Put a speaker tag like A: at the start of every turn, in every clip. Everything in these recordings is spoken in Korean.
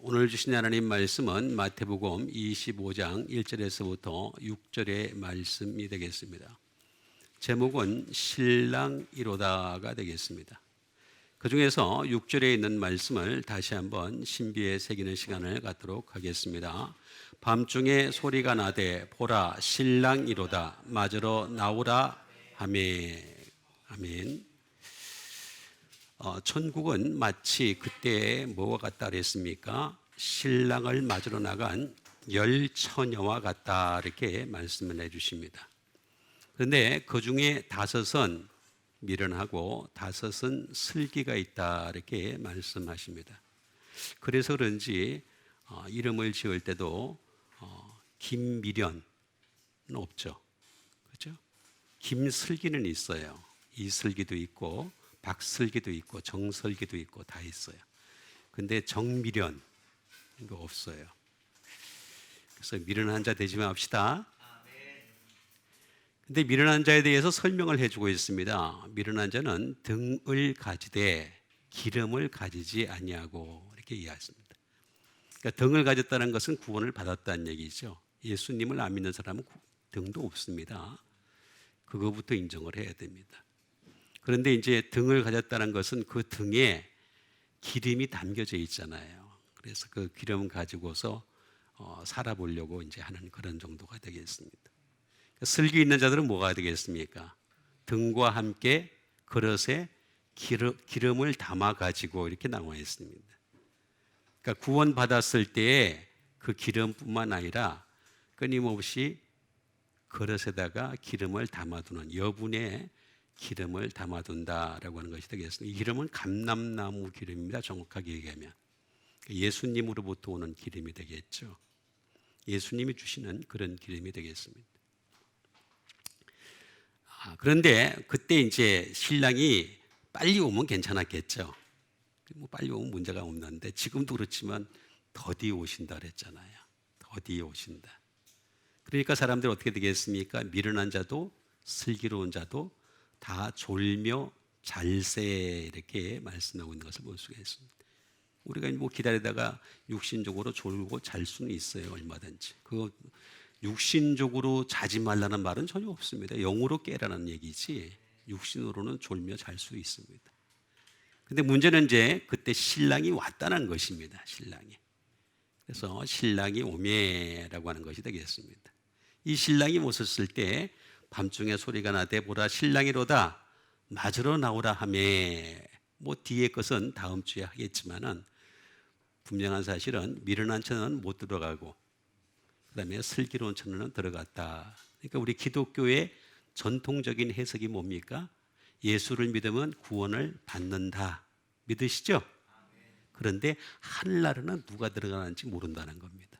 A: 오늘 주신 하나님 말씀은 마태복음 25장 1절에서부터 6절의 말씀이 되겠습니다. 제목은 신랑이로다가 되겠습니다. 그 중에서 6절에 있는 말씀을 다시 한번 신비에 새기는 시간을 갖도록 하겠습니다. 밤중에 소리가 나되 보라 신랑이로다 맞으러 나오라 하매. 아멘. 천국은 마치 그때에 뭐와 같다 그랬습니까? 신랑을 맞으러 나간 열 처녀와 같다 이렇게 말씀을 해주십니다. 그런데 그 중에 5은 미련하고 5은 슬기가 있다 이렇게 말씀하십니다. 그래서 그런지 이름을 지을 때도 김미련은 없죠. 그렇죠? 김슬기는 있어요. 이슬기도 있고 박슬기도 있고 정설기도 있고 다 있어요. 근데 정미련 이거 없어요. 그래서 미련한 자 되지 맙시다. 근데 미련한 자에 대해서 설명을 해주고 있습니다. 미련한 자는 등을 가지되 기름을 가지지 아니하고 이렇게 이해했습니다. 그러니까 등을 가졌다는 것은 구원을 받았다는 얘기죠. 예수님을 안 믿는 사람은 등도 없습니다. 그거부터 인정을 해야 됩니다. 그런데 이제 등을 가졌다는 것은 그 등에 기름이 담겨져 있잖아요. 그래서 그 기름 가지고서 살아보려고 이제 하는 그런 정도가 되겠습니다. 슬기 있는 자들은 뭐가 되겠습니까? 등과 함께 그릇에 기름을 담아 가지고 이렇게 나와 있습니다. 그러니까 구원 받았을 때에 그 기름뿐만 아니라 끊임없이 그릇에다가 기름을 담아두는 여분의 기름을 담아둔다라고 하는 것이 되겠습니다. 이 기름은 감람나무 기름입니다. 정확하게 얘기하면 예수님으로부터 오는 기름이 되겠죠. 예수님이 주시는 그런 기름이 되겠습니다. 그런데 그때 이제 신랑이 빨리 오면 괜찮았겠죠. 뭐 빨리 오면 문제가 없는데 지금도 그렇지만 더디 오신다 그랬잖아요. 더디 오신다. 그러니까 사람들이 어떻게 되겠습니까? 미련한 자도 슬기로운 자도 다 졸며 잘세 이렇게 말씀하고 있는 것을 볼 수가 있습니다. 우리가 뭐 기다리다가 육신적으로 졸고 잘 수는 있어요. 얼마든지. 그거 육신적으로 자지 말라는 말은 전혀 없습니다. 영으로 깨라는 얘기지 육신으로는 졸며 잘 수 있습니다. 근데 문제는 이제 그때 신랑이 왔다는 것입니다. 신랑이. 그래서 신랑이 오매라고 하는 것이 되겠습니다. 이 신랑이 오셨을 때 밤중에 소리가 나되 보라 신랑이로다 맞으러 나오라 하매. 뭐 뒤에 것은 다음 주에 하겠지만은 분명한 사실은 미련한 처는 못 들어가고 그다음에 슬기로운 처는 들어갔다. 그러니까 우리 기독교의 전통적인 해석이 뭡니까? 예수를 믿으면 구원을 받는다. 믿으시죠? 그런데 하늘나라는 누가 들어가는지 모른다는 겁니다.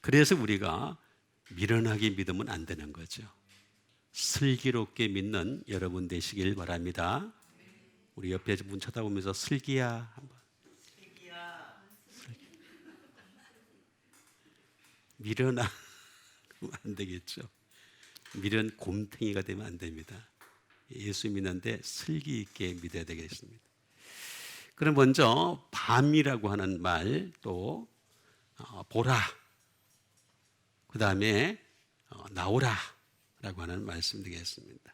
A: 그래서 우리가 미련하게 믿으면 안 되는 거죠. 슬기롭게 믿는 여러분 되시길 바랍니다. 우리 옆에 분 쳐다보면서 슬기야 한번. 미련하면 안 되겠죠. 미련 곰탱이가 되면 안 됩니다. 예수 믿는데 슬기 있게 믿어야 되겠습니다. 그럼 먼저 밤이라고 하는 말 또 보라 그 다음에 나오라 라고 하는 말씀 되겠습니다.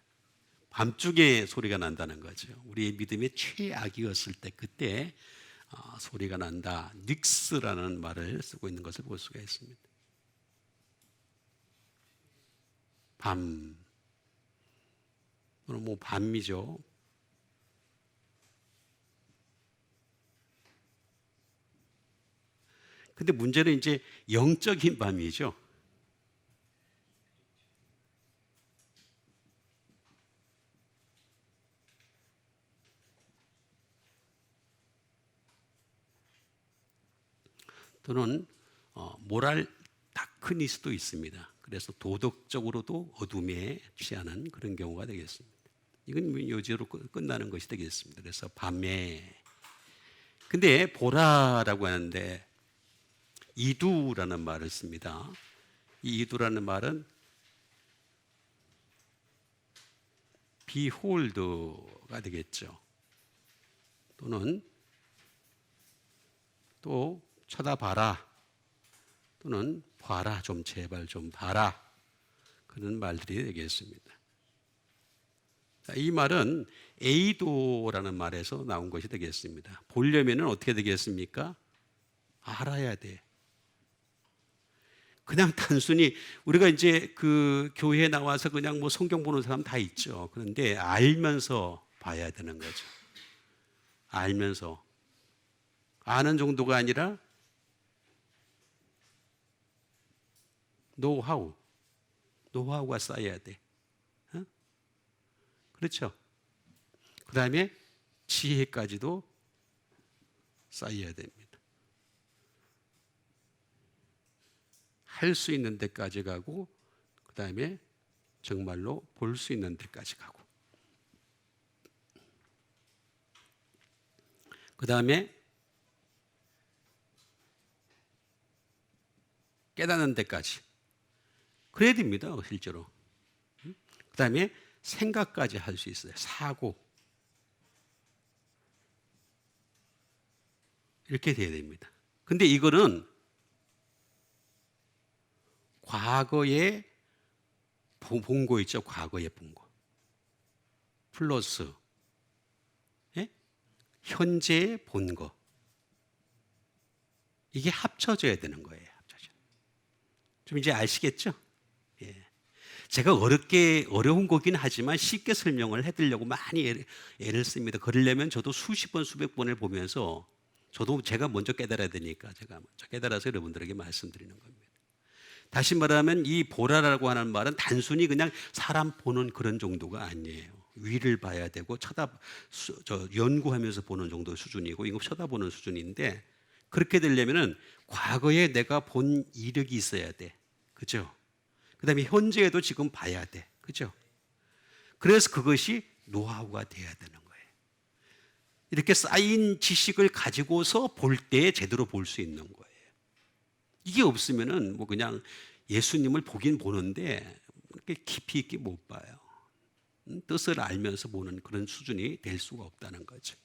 A: 밤중에 소리가 난다는 거죠. 우리의 믿음의 최악이었을 때 그때 소리가 난다. 닉스라는 말을 쓰고 있는 것을 볼 수가 있습니다. 밤, 뭐 밤이죠. 근데 문제는 이제 영적인 밤이죠. 또는 모랄 다크니스도 있습니다. 그래서 도덕적으로도 어둠에 취하는 그런 경우가 되겠습니다. 이건 요지로 끝나는 것이 되겠습니다. 그래서 밤에. 근데 보라라고 하는데 이두라는 말을 씁니다. 이 이두라는 말은 behold가 되겠죠. 또는 또 쳐다봐라 또는 봐라, 좀 제발 좀 봐라, 그런 말들이 되겠습니다. 이 말은 에이도라는 말에서 나온 것이 되겠습니다. 보려면 어떻게 되겠습니까? 알아야 돼. 그냥 단순히 우리가 이제 그 교회에 나와서 그냥 뭐 성경 보는 사람 다 있죠. 그런데 알면서 봐야 되는 거죠. 알면서. 아는 정도가 아니라 노하우가 쌓여야 돼. 어? 그렇죠? 그 다음에 지혜까지도 쌓여야 됩니다. 할 수 있는 데까지 가고, 그 다음에 정말로 볼 수 있는 데까지 가고, 그 다음에 깨닫는 데까지. 그래야 됩니다, 실제로. 그 다음에 생각까지 할 수 있어요. 사고. 이렇게 돼야 됩니다. 근데 이거는 과거에 본 거 있죠? 과거에 본 거. 플러스 예? 현재에 본 거. 이게 합쳐져야 되는 거예요. 좀 이제 아시겠죠? 예. 제가 어려운 거긴 하지만 쉽게 설명을 해드리려고 많이 애를 씁니다. 그러려면 저도 수십 번, 수백 번을 보면서 저도 제가 먼저 깨달아야 되니까 제가 먼저 깨달아서 여러분들에게 말씀드리는 겁니다. 다시 말하면 이 보라라고 하는 말은 단순히 그냥 사람 보는 그런 정도가 아니에요. 위를 봐야 되고 연구하면서 보는 정도 수준이고 이거 쳐다보는 수준인데, 그렇게 되려면은 과거에 내가 본 이력이 있어야 돼. 그죠? 그 다음에 현재에도 지금 봐야 돼. 그죠? 그래서 그것이 노하우가 돼야 되는 거예요. 이렇게 쌓인 지식을 가지고서 볼 때 제대로 볼 수 있는 거예요. 이게 없으면은 뭐 그냥 예수님을 보긴 보는데 이렇게 깊이 있게 못 봐요. 뜻을 알면서 보는 그런 수준이 될 수가 없다는 거죠.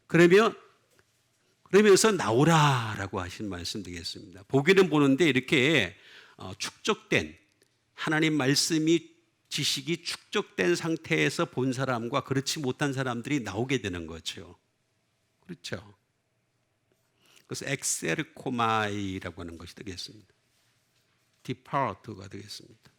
A: 그러면서 나오라라고 하신 말씀 되겠습니다. 보기는 보는데 이렇게 축적된 하나님 말씀이 지식이 축적된 상태에서 본 사람과 그렇지 못한 사람들이 나오게 되는 거죠. 그렇죠? 그래서 엑셀코마이라고 하는 것이 되겠습니다. 디파트가 되겠습니다.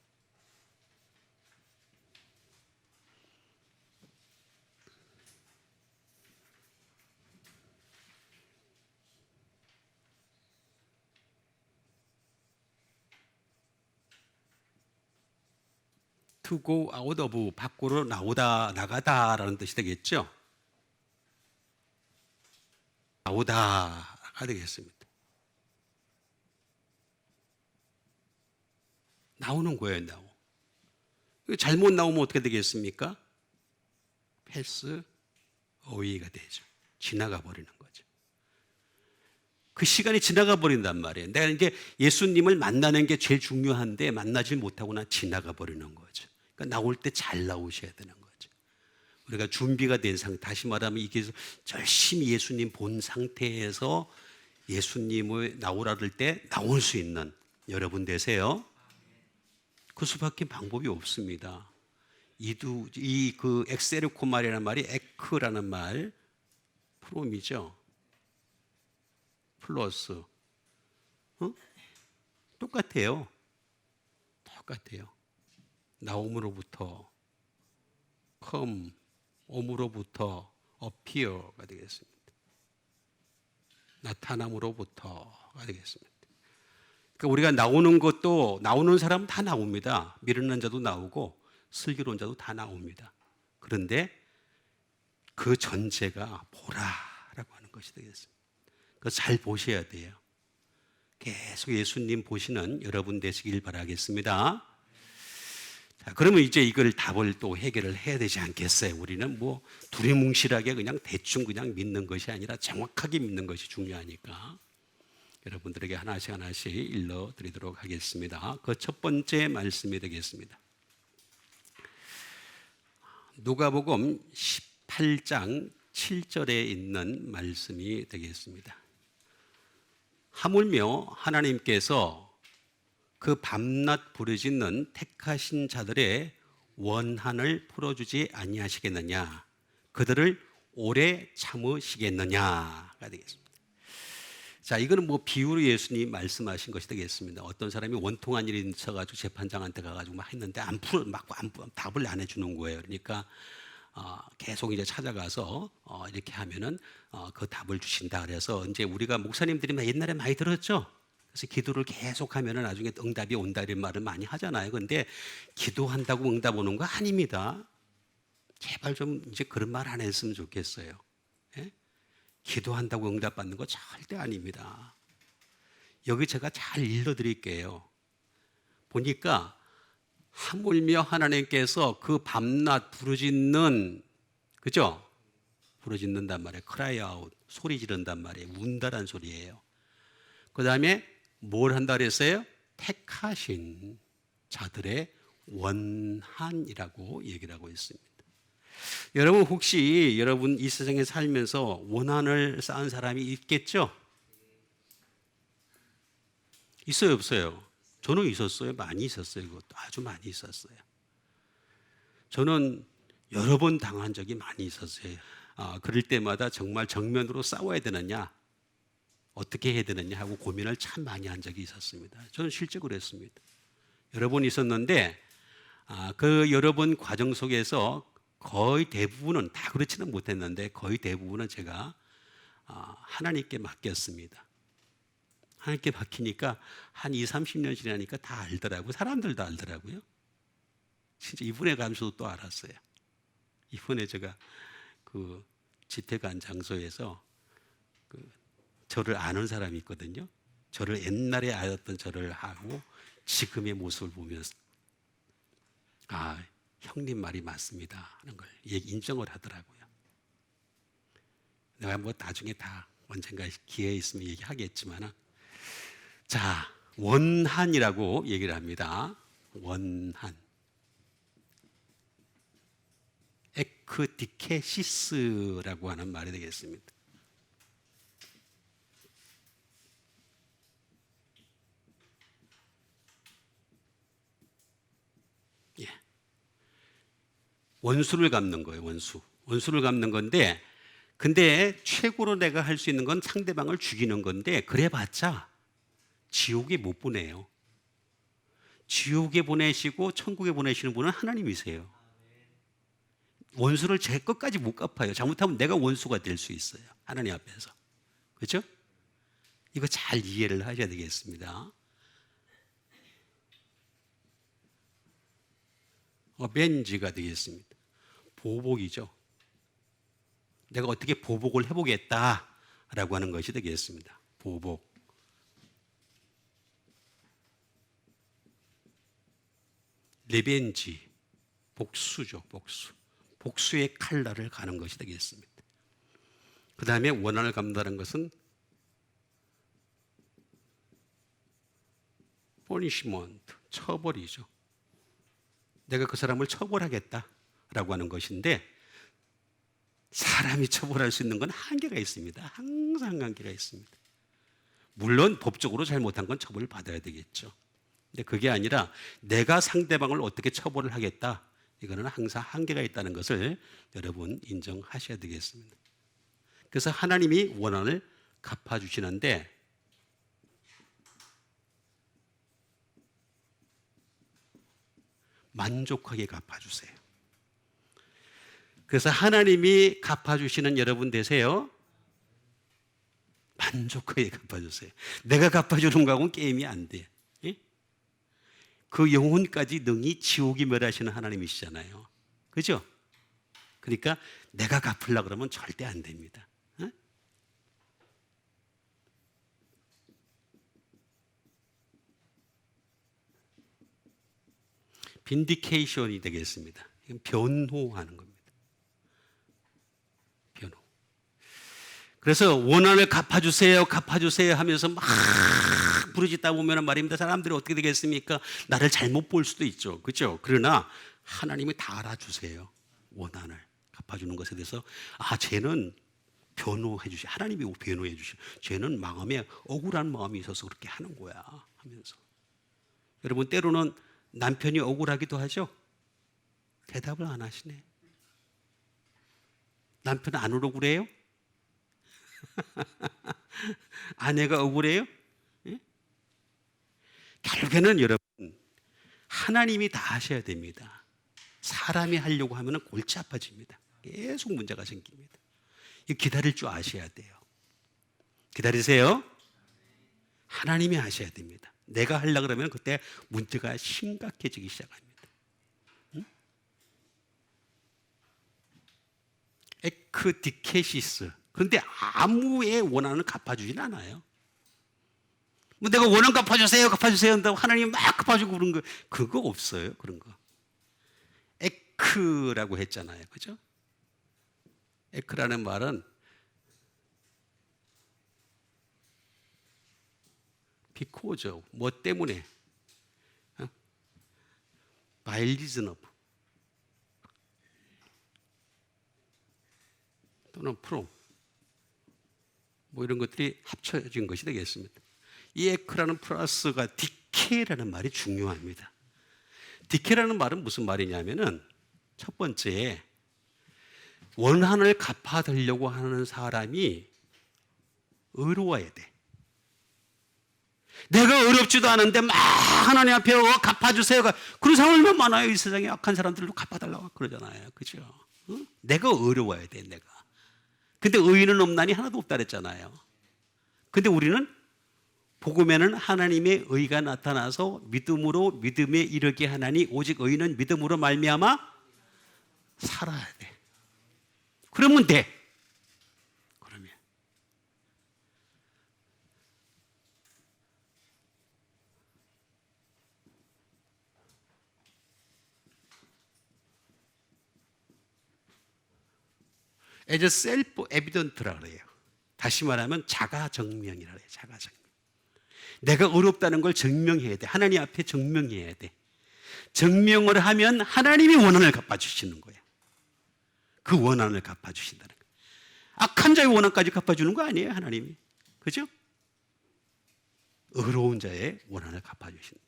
A: To go out of, 밖으로 나가다라는 뜻이 되겠죠. 나오다가 되겠습니다. 나오는 거예요, 잘못 나오면 어떻게 되겠습니까? 패스 어웨이가 되죠. 지나가 버리는 거죠. 그 시간이 지나가 버린단 말이에요. 내가 이제 예수님을 만나는 게 제일 중요한데 만나지 못하거나 지나가 버리는 거죠. 그러니까 나올 때 잘 나오셔야 되는 거죠. 우리가 준비가 된 상태, 다시 말하면 이게 열심히 예수님 본 상태에서 예수님을 나오라 할 때 나올 수 있는 여러분 되세요. 그 수밖에 방법이 없습니다. 그 엑세르코말이라는 말이 에크라는 말, 프롬이죠. 플러스 똑같아요. 나옴으로부터 come, om으로부터 appear가 되겠습니다. 나타남으로부터가 되겠습니다. 그러니까 우리가 나오는 것도 나오는 사람 다 나옵니다. 미련한 자도 나오고 슬기로운 자도 다 나옵니다. 그런데 그 전제가 보라라고 하는 것이 되겠습니다. 그래서 잘 보셔야 돼요. 계속 예수님 보시는 여러분 되시길 바라겠습니다. 자, 그러면 이제 이걸 답을 또 해결을 해야 되지 않겠어요? 우리는 뭐 두리뭉실하게 그냥 대충 그냥 믿는 것이 아니라 정확하게 믿는 것이 중요하니까 여러분들에게 하나씩 일러드리도록 하겠습니다. 그 첫 번째 말씀이 되겠습니다. 누가복음 18장 7절에 있는 말씀이 되겠습니다. 하물며 하나님께서 그 밤낮 부르짖는 택하신 자들의 원한을 풀어주지 아니하시겠느냐, 그들을 오래 참으시겠느냐가 되겠습니다. 자, 이거는 뭐 비유로 예수님이 말씀하신 것이 되겠습니다. 어떤 사람이 원통한 일이 있어가지고 재판장한테 가가지고 막 했는데 답을 안 해주는 거예요. 그러니까 계속 이제 찾아가서 이렇게 하면은 그 답을 주신다. 그래서 이제 우리가 목사님들이 옛날에 많이 들었죠. 그래서 기도를 계속 하면은 나중에 응답이 온다 이런 말을 많이 하잖아요. 그런데 기도한다고 응답 오는 거 아닙니다. 제발 좀 이제 그런 말 안 했으면 좋겠어요. 예? 기도한다고 응답받는 거 절대 아닙니다. 여기 제가 잘 읽어드릴게요. 보니까 하물며 하나님께서 그 밤낮 부르짖는, 그죠? 부르짖는단 말이에요. cry out, 소리 지른단 말이에요. 운다란 소리예요. 그 다음에 뭘 한다 그랬어요? 택하신 자들의 원한이라고 얘기를 하고 있습니다. 여러분 혹시 여러분 이 세상에 살면서 원한을 쌓은 사람이 있겠죠? 있어요, 없어요? 저는 있었어요. 많이 있었어요. 그것도 아주 많이 있었어요. 저는 여러 번 당한 적이 많이 있었어요. 그럴 때마다 정말 정면으로 싸워야 되느냐, 어떻게 해야 되느냐 하고 고민을 참 많이 한 적이 있었습니다. 저는 실제 그랬습니다. 여러 번 있었는데 그 여러 번 과정 속에서 거의 대부분은, 다 그렇지는 못했는데 거의 대부분은 제가 하나님께 맡겼습니다. 하나님께 맡기니까 한 20, 30년 지나니까 다 알더라고요. 사람들도 알더라고요. 진짜 이번에 가면서도 또 알았어요. 이번에 제가 그 집회관 장소에서 저를 아는 사람이 있거든요. 저를 옛날에 알았던 저를 하고 지금의 모습을 보면서 형님 말이 맞습니다 하는 걸 인정을 하더라고요. 내가 뭐 나중에 다 언젠가 기회 있으면 얘기하겠지만, 자, 원한이라고 얘기를 합니다. 원한. 에크디케시스라고 하는 말이 되겠습니다. 예. 원수를 갚는 거예요. 원수를 갚는 건데, 근데 최고로 내가 할 수 있는 건 상대방을 죽이는 건데, 그래봤자 지옥에 못 보내요. 지옥에 보내시고 천국에 보내시는 분은 하나님이세요. 원수를 제 끝까지 못 갚아요. 잘못하면 내가 원수가 될 수 있어요. 하나님 앞에서. 그렇죠? 이거 잘 이해를 하셔야 되겠습니다. 어벤지가 되겠습니다. 보복이죠. 내가 어떻게 보복을 해보겠다라고 하는 것이 되겠습니다. 보복. 리벤지, 복수죠. 복수의 칼날을 가는 것이 되겠습니다. 그 다음에 원한을 갚는다는 것은 punishment, 처벌이죠. 내가 그 사람을 처벌하겠다라고 하는 것인데, 사람이 처벌할 수 있는 건 한계가 있습니다. 항상 한계가 있습니다. 물론 법적으로 잘못한 건 처벌을 받아야 되겠죠. 근데 그게 아니라 내가 상대방을 어떻게 처벌을 하겠다, 이거는 항상 한계가 있다는 것을 여러분 인정하셔야 되겠습니다. 그래서 하나님이 원한을 갚아주시는데, 만족하게 갚아주세요. 그래서 하나님이 갚아주시는 여러분 되세요. 만족하게 갚아주세요. 내가 갚아주는 거하고는 게임이 안 돼. 예? 그 영혼까지 능히 지옥이 멸하시는 하나님이시잖아요. 그죠? 그러니까 내가 갚으려고 그러면 절대 안 됩니다. 예? 빈디케이션이 되겠습니다. 이건 변호하는 겁니다. 변호. 그래서 원한을 갚아주세요 하면서 막 부르짖다 보면 말입니다. 사람들이 어떻게 되겠습니까? 나를 잘못 볼 수도 있죠. 그렇죠? 그러나 하나님이 다 알아주세요. 원한을 갚아주는 것에 대해서 쟤는 변호해 주시. 하나님이 변호해 주시. 쟤는 마음에 억울한 마음이 있어서 그렇게 하는 거야 하면서. 여러분 때로는 남편이 억울하기도 하죠. 대답을 안 하시네. 남편은 안 억울해요? 아내가 억울해요? 예? 결국에는 여러분 하나님이 다 하셔야 됩니다. 사람이 하려고 하면 골치 아파집니다. 계속 문제가 생깁니다. 기다릴 줄 아셔야 돼요. 기다리세요. 하나님이 하셔야 됩니다. 내가 하려고 그러면 그때 문제가 심각해지기 시작합니다. 에크디케시스. 그런데 아무의 원한을 갚아주진 않아요. 뭐 내가 원한 갚아주세요, 갚아주세요 한다고 하나님 막 갚아주고 그런 거 그거 없어요. 그런 거. 에크라고 했잖아요, 그죠? 에크라는 말은 비코죠. 뭐 때문에? 바일리즈너브 또는 프롬 뭐 이런 것들이 합쳐진 것이 되겠습니다. 이 에크라는 플러스가 디케라는 말이 중요합니다. 디케라는 말은 무슨 말이냐면은 첫 번째 원한을 갚아달라고 하는 사람이 의로워야 돼. 내가 어렵지도 않은데 막 하나님 앞에 갚아주세요. 그런 사람 얼마나 많아요. 이 세상에 악한 사람들도 갚아달라고 그러잖아요. 그죠? 응? 내가 어려워야 돼. 내가. 근데 의인은 없나니 하나도 없다 그랬잖아요. 근데 우리는 복음에는 하나님의 의가 나타나서 믿음으로 믿음에 이르게 하나니 오직 의인은 믿음으로 말미암아 살아야 돼. 그러면 돼. 그러면 as self-evident라 그래요. 다시 말하면 자가증명이라 그래요. 자가증명. 내가 어렵다는 걸 증명해야 돼. 하나님 앞에 증명해야 돼. 증명을 하면 하나님이 원한을 갚아주시는 거예요. 그 원한을 갚아주신다는 거예요. 악한 자의 원한까지 갚아주는 거 아니에요, 하나님이. 그죠? 의로운 자의 원한을 갚아주신다.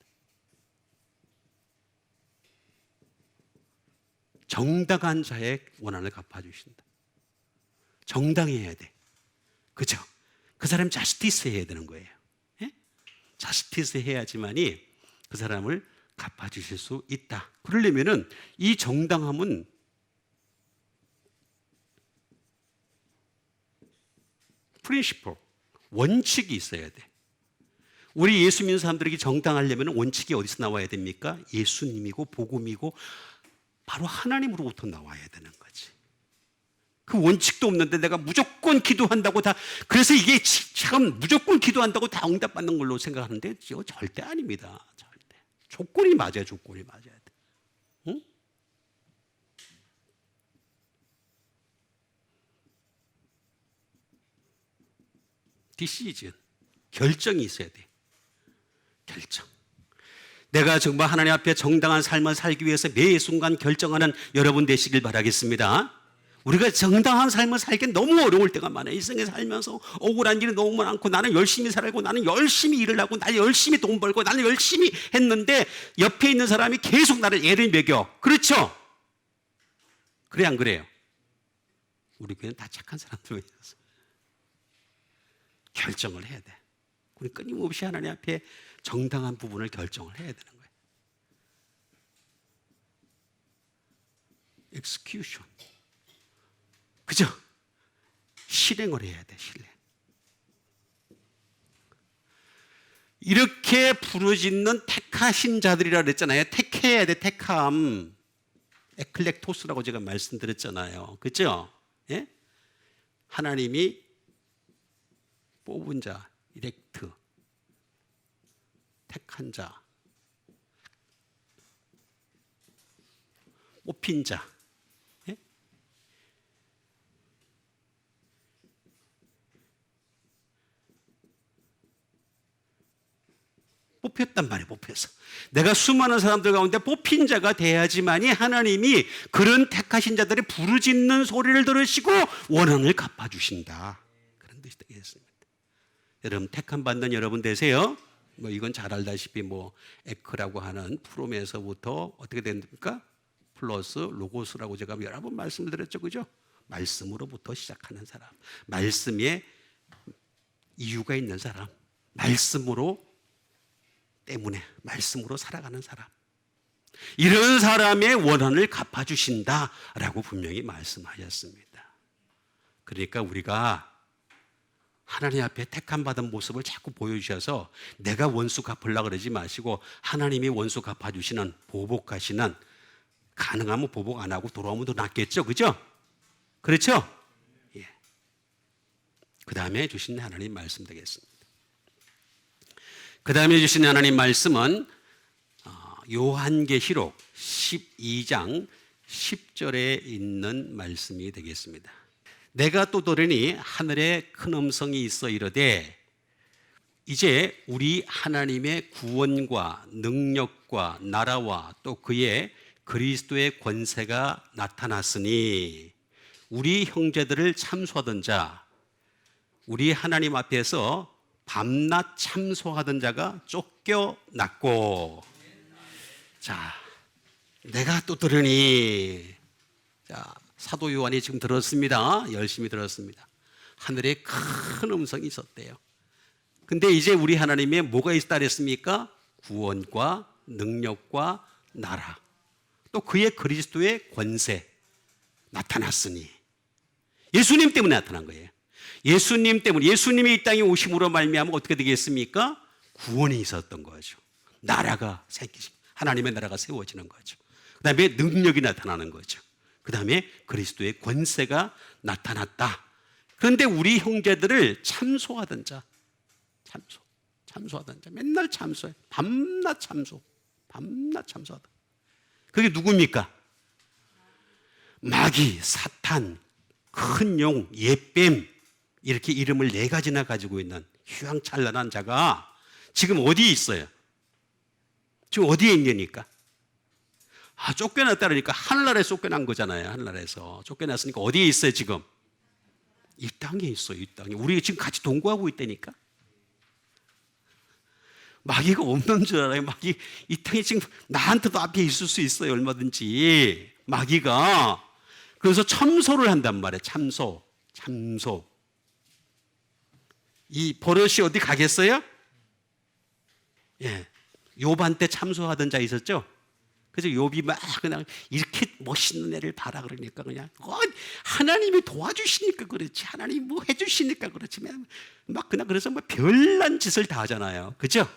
A: 정당한 자의 원한을 갚아주신다. 정당해야 돼. 그죠? 그 사람 자스티스 해야 되는 거예요. 예? 자스티스 해야지만이 그 사람을 갚아주실 수 있다. 그러려면은 이 정당함은 프린시플, 원칙이 있어야 돼. 우리 예수 믿는 사람들에게 정당하려면 원칙이 어디서 나와야 됩니까? 예수님이고 복음이고 바로 하나님으로부터 나와야 되는 거지. 그 원칙도 없는데 내가 무조건 기도한다고 다, 그래서 이게 참 무조건 기도한다고 다 응답받는 걸로 생각하는데 절대 아닙니다. 절대. 조건이 맞아요. 조건이 맞아야 돼. 응? 디시전. 결정이 있어야 돼. 결정. 내가 정말 하나님 앞에 정당한 삶을 살기 위해서 매 순간 결정하는 여러분 되시길 바라겠습니다. 우리가 정당한 삶을 살기 너무 어려울 때가 많아요. 일생에 살면서 억울한 일이 너무 많고 나는 열심히 살고 나는 열심히 일을 하고 나는 열심히 돈 벌고 나는 열심히 했는데 옆에 있는 사람이 계속 나를 애를 먹여. 그렇죠? 그래 안 그래요? 우리 교회는 다 착한 사람들이어서 결정을 해야 돼. 우리 끊임없이 하나님 앞에 정당한 부분을 결정을 해야 되는 거예요. execution. 그죠? 실행을 해야 돼, 실행. 이렇게 부르짖는 택하신 자들이라 그랬잖아요. 택해야 돼, 택함. 에클렉토스라고 제가 말씀드렸잖아요. 그죠? 예? 하나님이 뽑은 자, 이렉트, 택한 자, 뽑힌 자. 예? 뽑혔단 말이에요. 뽑혀서 내가 수많은 사람들 가운데 뽑힌 자가 돼야지만이 하나님이 그런 택하신 자들의 부르짖는 소리를 들으시고 원한을 갚아주신다, 그런 뜻이 되겠습니다. 여러분, 택함 받는 여러분 되세요. 뭐 이건 잘 알다시피 뭐 에크라고 하는 프롬에서부터 어떻게 됩니까? 플러스 로고스라고 제가 여러 번 말씀을 드렸죠, 그죠? 말씀으로부터 시작하는 사람, 말씀에 이유가 있는 사람, 말씀으로 때문에 말씀으로 살아가는 사람, 이런 사람의 원한을 갚아주신다라고 분명히 말씀하셨습니다. 그러니까 우리가 하나님 앞에 택함 받은 모습을 자꾸 보여주셔서 내가 원수 갚으려고 그러지 마시고 하나님이 원수 갚아주시는, 보복하시는, 가능하면 보복 안 하고 돌아오면 더 낫겠죠, 그죠? 그렇죠? 예. 그 다음에 주신 하나님 말씀 되겠습니다. 그 다음에 주신 하나님 말씀은 요한계시록 12장 10절에 있는 말씀이 되겠습니다. 내가 또 들으니 하늘에 큰 음성이 있어 이르되 이제 우리 하나님의 구원과 능력과 나라와 또 그의 그리스도의 권세가 나타났으니 우리 형제들을 참소하던 자, 우리 하나님 앞에서 밤낮 참소하던 자가 쫓겨났고, 자, 내가 또 들으니, 자, 사도 요한이 지금 들었습니다. 열심히 들었습니다. 하늘에 큰 음성이 있었대요. 근데 이제 우리 하나님의 뭐가 있다 그랬습니까? 구원과 능력과 나라, 또 그의 그리스도의 권세 나타났으니, 예수님 때문에 나타난 거예요. 예수님 때문에, 예수님이 이 땅에 오심으로 말미암아 어떻게 되겠습니까? 구원이 있었던 거죠. 나라가 생기시, 하나님의 나라가 세워지는 거죠. 그 다음에 능력이 나타나는 거죠. 그 다음에 그리스도의 권세가 나타났다. 그런데 우리 형제들을 참소하던 자, 참소하던 자, 맨날 참소해. 밤낮 참소하다. 그게 누굽니까? 마귀, 사탄, 큰 용, 옛뱀, 이렇게 이름을 4가지나 가지고 있는 휘황찬란한 자가 지금 어디에 있어요? 지금 어디에 있냐니까? 쫓겨났다 그러니까 하늘나라에 쫓겨난 거잖아요. 하늘나라에서 쫓겨났으니까 어디에 있어요 지금? 이 땅에 있어요. 이 땅에. 우리 지금 같이 동거하고 있다니까. 마귀가 없는 줄 알아요. 마귀 이 땅에 지금 나한테도 앞에 있을 수 있어요. 얼마든지 마귀가. 그래서 참소를 한단 말이에요. 참소. 이 버릇이 어디 가겠어요? 예, 욥한테 참소하던 자 있었죠. 그래서 욥이 막 그냥 이렇게 멋있는 애를 봐라 그러니까 그냥 하나님이 도와주시니까 그렇지, 하나님이 뭐 해주시니까 그렇지, 막 그냥 그래서 뭐 별난 짓을 다 하잖아요. 그죠?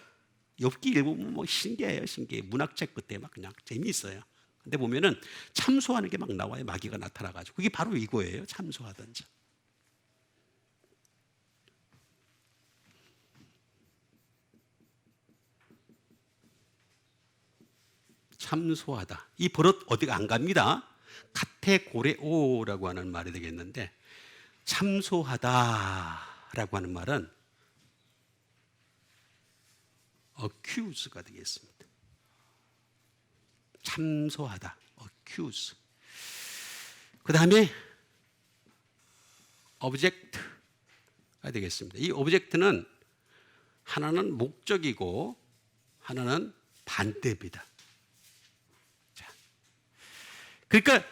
A: 욥기 읽으면 뭐 신기해요, 신기해. 문학책 그때 막 그냥 재미있어요. 근데 보면은 참소하는 게 막 나와요. 마귀가 나타나가지고. 그게 바로 이거예요. 참소하던 자. 참소하다. 이 버릇 어디가 안 갑니다. 카테고레오라고 하는 말이 되겠는데, 참소하다라고 하는 말은 accuse가 되겠습니다. 참소하다, accuse. 그 다음에 object가 되겠습니다. 이 object는 하나는 목적이고 하나는 반대입니다. 그러니까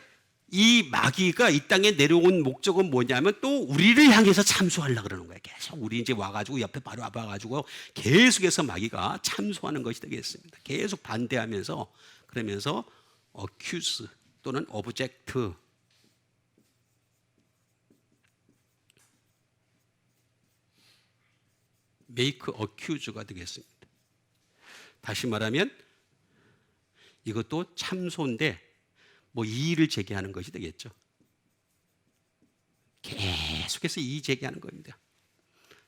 A: 이 마귀가 이 땅에 내려온 목적은 뭐냐면 또 우리를 향해서 참소하려고 그러는 거예요. 계속 우리 이제 와가지고 옆에 바로 와가지고 계속해서 마귀가 참소하는 것이 되겠습니다. 계속 반대하면서, 그러면서 accuse 또는 object, make accuse가 되겠습니다. 다시 말하면 이것도 참소인데 뭐 이의를 제기하는 것이 되겠죠. 계속해서 이의 제기하는 겁니다.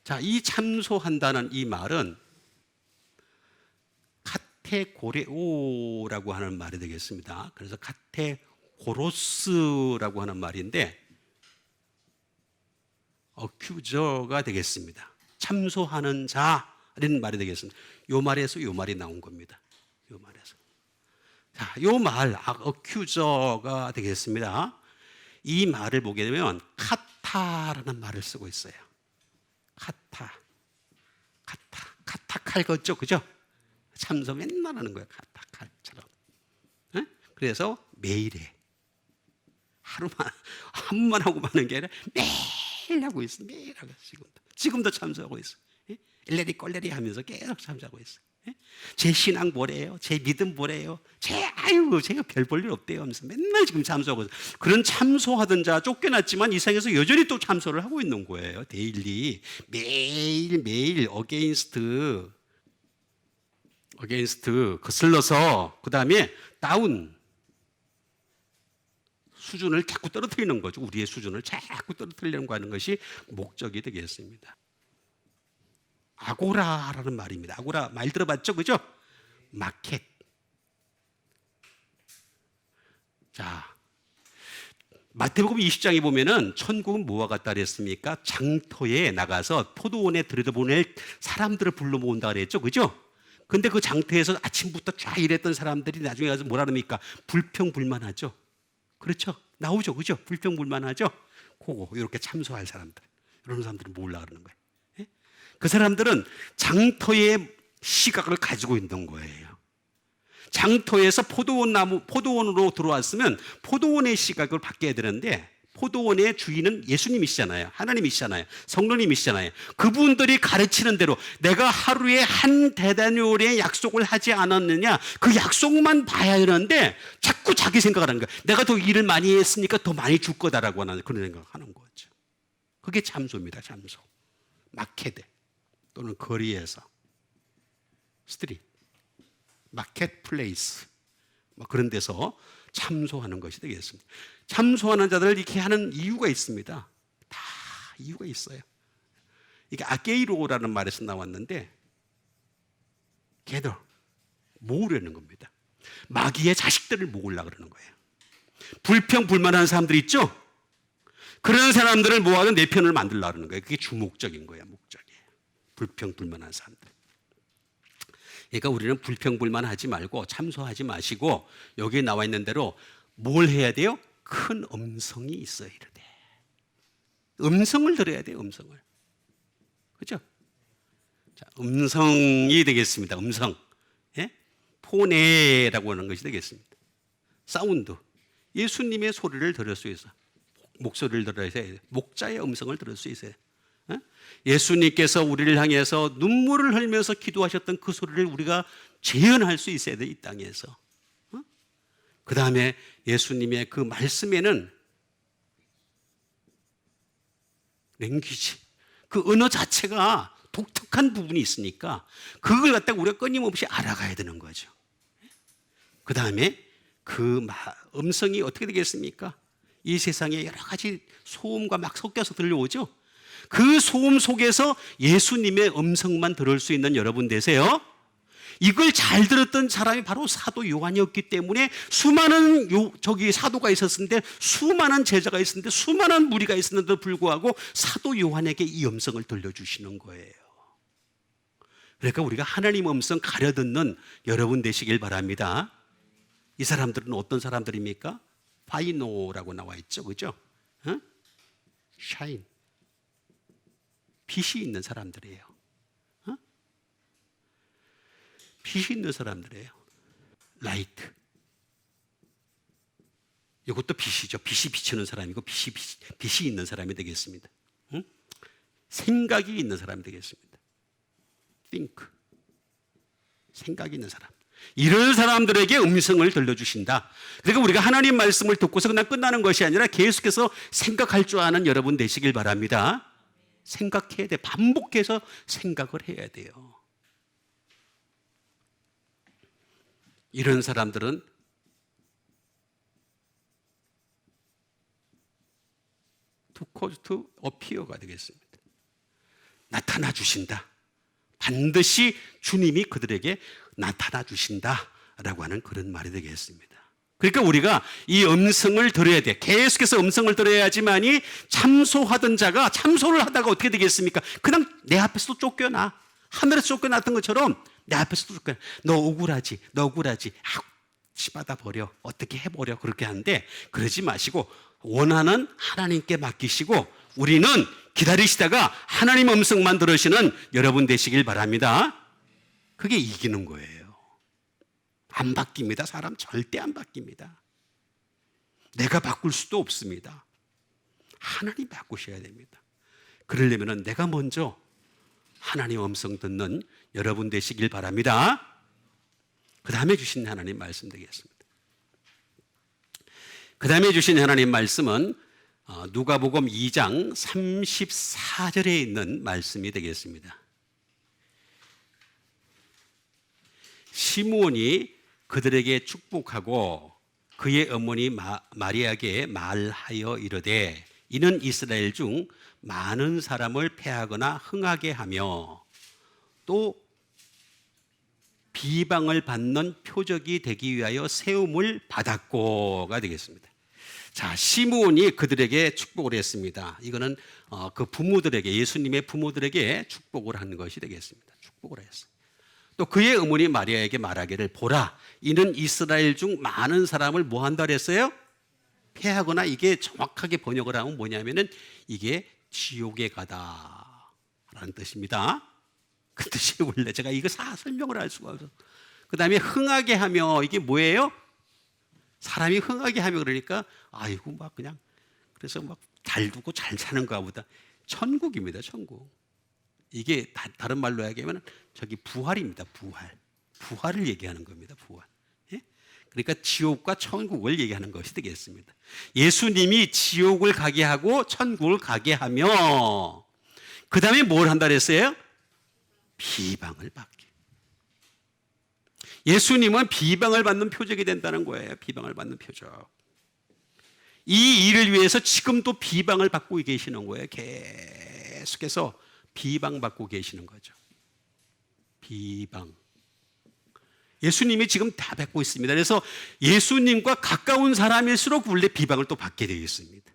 A: 자, 이 참소한다는 이 말은 카테고레오라고 하는 말이 되겠습니다. 그래서 카테고로스라고 하는 말인데 어큐저가 되겠습니다. 참소하는 자, 라는 말이 되겠습니다. 요 말에서 요 말이 나온 겁니다. 요 말에서. 자, 요 말, 어큐저가 되겠습니다. 이 말을 보게 되면 카타라는 말을 쓰고 있어요. 카타 칼 같죠, 그죠? 참소 맨날 하는 거예요. 카타 칼처럼. 네? 그래서 매일 해. 하루만 한 번만 하고 마는 게 아니라 매일 하고 있어. 매일 하고 있어. 지금도 참소하고 있어. 일레리 꼴레리 하면서 계속 참소하고 있어. 제 신앙 뭐래요? 제 믿음 뭐래요? 제가 별 볼 일 없대요 하면서 맨날 지금 참소하고 있어요. 그런 참소하던 자 쫓겨났지만 이 세상에서 여전히 또 참소를 하고 있는 거예요. 데일리 매일 어게인스트 거슬러서 그 다음에 다운 수준을 자꾸 떨어뜨리는 거죠. 우리의 수준을 자꾸 떨어뜨리려고 하는 것이 목적이 되겠습니다. 아고라라는 말입니다. 아고라 말 들어봤죠? 그죠? 마켓. 자, 마태복음 20장에 보면은 천국은 뭐와 같다 그랬습니까? 장터에 나가서 포도원에 들여다보낼 사람들을 불러 모은다 그랬죠? 그죠? 근데 그 장터에서 아침부터 쫙 일했던 사람들이 나중에 가서 뭐라 합니까? 불평불만하죠? 그렇죠? 나오죠? 그죠? 불평불만하죠? 그거 이렇게 참소할 사람들, 이런 사람들은 몰라 그러는 거예요. 그 사람들은 장터의 시각을 가지고 있는 거예요. 장터에서 포도원으로 들어왔으면 포도원의 시각을 바뀌어야 되는데 포도원의 주인은 예수님이시잖아요. 하나님이시잖아요. 성령님이시잖아요. 그분들이 가르치는 대로 내가 하루에 한 대다뇨의 약속을 하지 않았느냐, 그 약속만 봐야 되는데 자꾸 자기 생각을 하는 거예요. 내가 더 일을 많이 했으니까 더 많이 줄 거다라고 하는 그런 생각을 하는 거죠. 그게 참소입니다. 참소. 마켓에 또는 거리에서 스트릿, 마켓플레이스 뭐 그런 데서 참소하는 것이 되겠습니다. 참소하는 자들을 이렇게 하는 이유가 있습니다. 다 이유가 있어요. 이게 아게이로라는 말에서 나왔는데 걔들 모으려는 겁니다. 마귀의 자식들을 모으려고 그러는 거예요. 불평불만한 사람들 있죠? 그런 사람들을 모아서 내 편을 만들려고 그러는 거예요. 그게 주목적인 거예요. 목적이에요. 불평불만한 사람들. 그러니까 우리는 불평불만하지 말고 참소하지 마시고 여기에 나와 있는 대로 뭘 해야 돼요? 큰 음성이 있어야 돼. 음성을 들어야 돼요. 음성을. 그렇죠? 자, 음성이 되겠습니다. 음성. 예? 포네라고 하는 것이 되겠습니다. 사운드. 예수님의 소리를 들을 수 있어. 목소리를 들어야 돼. 목자의 음성을 들을 수 있어요. 예수님께서 우리를 향해서 눈물을 흘리면서 기도하셨던 그 소리를 우리가 재현할 수 있어야 돼, 이 땅에서. 그 다음에 예수님의 그 말씀에는 랭귀지, 그 언어 자체가 독특한 부분이 있으니까 그걸 갖다가 우리가 끊임없이 알아가야 되는 거죠. 그 다음에 그 음성이 어떻게 되겠습니까? 이 세상에 여러 가지 소음과 막 섞여서 들려오죠. 그 소음 속에서 예수님의 음성만 들을 수 있는 여러분 되세요. 이걸 잘 들었던 사람이 바로 사도 요한이었기 때문에 수많은 사도가 있었는데 수많은 제자가 있었는데 수많은 무리가 있었는데도 불구하고 사도 요한에게 이 음성을 들려주시는 거예요. 그러니까 우리가 하나님 음성 가려듣는 여러분 되시길 바랍니다. 이 사람들은 어떤 사람들입니까? 파이노라고 나와 있죠, 그죠? 샤인, 빛이 있는 사람들이에요. 빛이 있는 사람들이에요. 라이트. 이것도 빛이죠. 빛이 비치는 사람이고 빛이 있는 사람이 되겠습니다. 생각이 있는 사람이 되겠습니다. think. 생각이 있는 사람. 이런 사람들에게 음성을 들려주신다. 그러니까 우리가 하나님 말씀을 듣고서 그냥 끝나는 것이 아니라 계속해서 생각할 줄 아는 여러분 되시길 바랍니다. 생각해야 돼. 반복해서 생각을 해야 돼요. 이런 사람들은 to cause to appear가 되겠습니다. 나타나 주신다. 반드시 주님이 그들에게 나타나 주신다라고 하는 그런 말이 되겠습니다. 그러니까 우리가 이 음성을 들어야 돼. 계속해서 음성을 들어야지만이 참소하던 자가 참소를 하다가 어떻게 되겠습니까? 그냥 내 앞에서 쫓겨나. 하늘에서 쫓겨났던 것처럼 내 앞에서 쫓겨나. 너 억울하지, 너 억울하지. 치받아 버려, 어떻게 해버려. 그렇게 하는데 그러지 마시고 원하는 하나님께 맡기시고 우리는 기다리시다가 하나님 음성만 들으시는 여러분 되시길 바랍니다. 그게 이기는 거예요. 안 바뀝니다. 사람 절대 안 바뀝니다. 내가 바꿀 수도 없습니다. 하나님 바꾸셔야 됩니다. 그러려면 내가 먼저 하나님 음성 듣는 여러분 되시길 바랍니다. 그 다음에 주신 하나님 말씀 되겠습니다. 그 다음에 주신 하나님 말씀은 누가복음 2장 34절에 있는 말씀이 되겠습니다. 시므온이 그들에게 축복하고 그의 어머니 마리아에게 말하여 이르되 이는 이스라엘 중 많은 사람을 패하거나 흥하게 하며 또 비방을 받는 표적이 되기 위하여 세움을 받았고가 되겠습니다. 자, 시므온이 그들에게 축복을 했습니다. 이거는 그 부모들에게, 예수님의 부모들에게 축복을 한 것이 되겠습니다. 축복을 했어요. 또 그의 어머니 마리아에게 말하기를 보라, 이는 이스라엘 중 많은 사람을 뭐 한다 그랬어요? 패하거나, 이게 정확하게 번역을 하면 뭐냐면은 이게 지옥에 가다라는 뜻입니다. 그 뜻이 원래 제가 이거 설명을 할 수가 없어요. 그 다음에 흥하게 하며, 이게 뭐예요? 사람이 흥하게 하며, 그러니까 아이고 막 그냥 그래서 막 잘 두고 잘 사는가 보다. 천국입니다. 천국. 이게 다른 말로 얘기하면 저기 부활입니다. 부활을 얘기하는 겁니다. 부활. 예? 그러니까 지옥과 천국을 얘기하는 것이 되겠습니다. 예수님이 지옥을 가게 하고 천국을 가게 하며 그 다음에 뭘 한다 그랬어요? 비방을 받게. 예수님은 비방을 받는 표적이 된다는 거예요. 비방을 받는 표적. 이 일을 위해서 지금도 비방을 받고 계시는 거예요. 계속해서 비방받고 계시는 거죠. 비방. 예수님이 지금 다 받고 있습니다. 그래서 예수님과 가까운 사람일수록 원래 비방을 또 받게 되어 있습니다.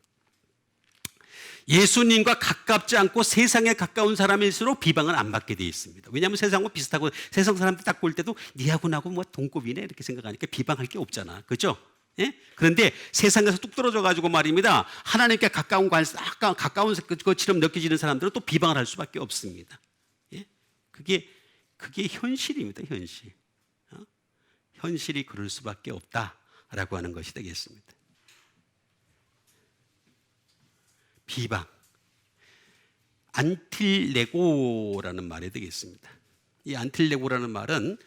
A: 예수님과 가깝지 않고 세상에 가까운 사람일수록 비방을 안 받게 되어 있습니다. 왜냐하면 세상과 비슷하고 세상 사람들 딱 볼 때도 니하고 나하고 뭐 동급이네 이렇게 생각하니까 비방할 게 없잖아. 그렇죠? 예? 그런데 세상에서 뚝 떨어져 가지고 말입니다. 하나님께 가까운 것처럼 느껴지는 사람들은 또 비방을 할 수밖에 없습니다. 예? 그게 현실입니다. 현실. 현실이 그럴 수밖에 없다라고 하는 것이 되겠습니다. 비방. 안틸레고라는 말이 되겠습니다. 이 안틸레고라는 말은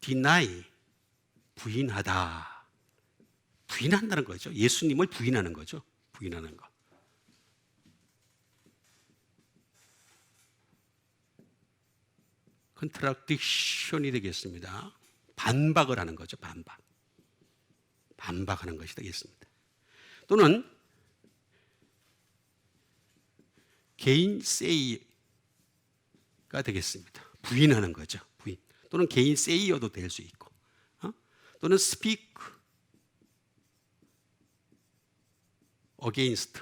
A: deny, 부인하다. 부인한다는 거죠. 예수님을 부인하는 거죠. 부인하는 거. 컨트라딕션이 되겠습니다. 반박을 하는 거죠. 반박하는 것이 되겠습니다. 또는 게인세이가 되겠습니다. 부인하는 거죠. 부인. 또는 게인세이어도 될 수 있고, 또는 speak against.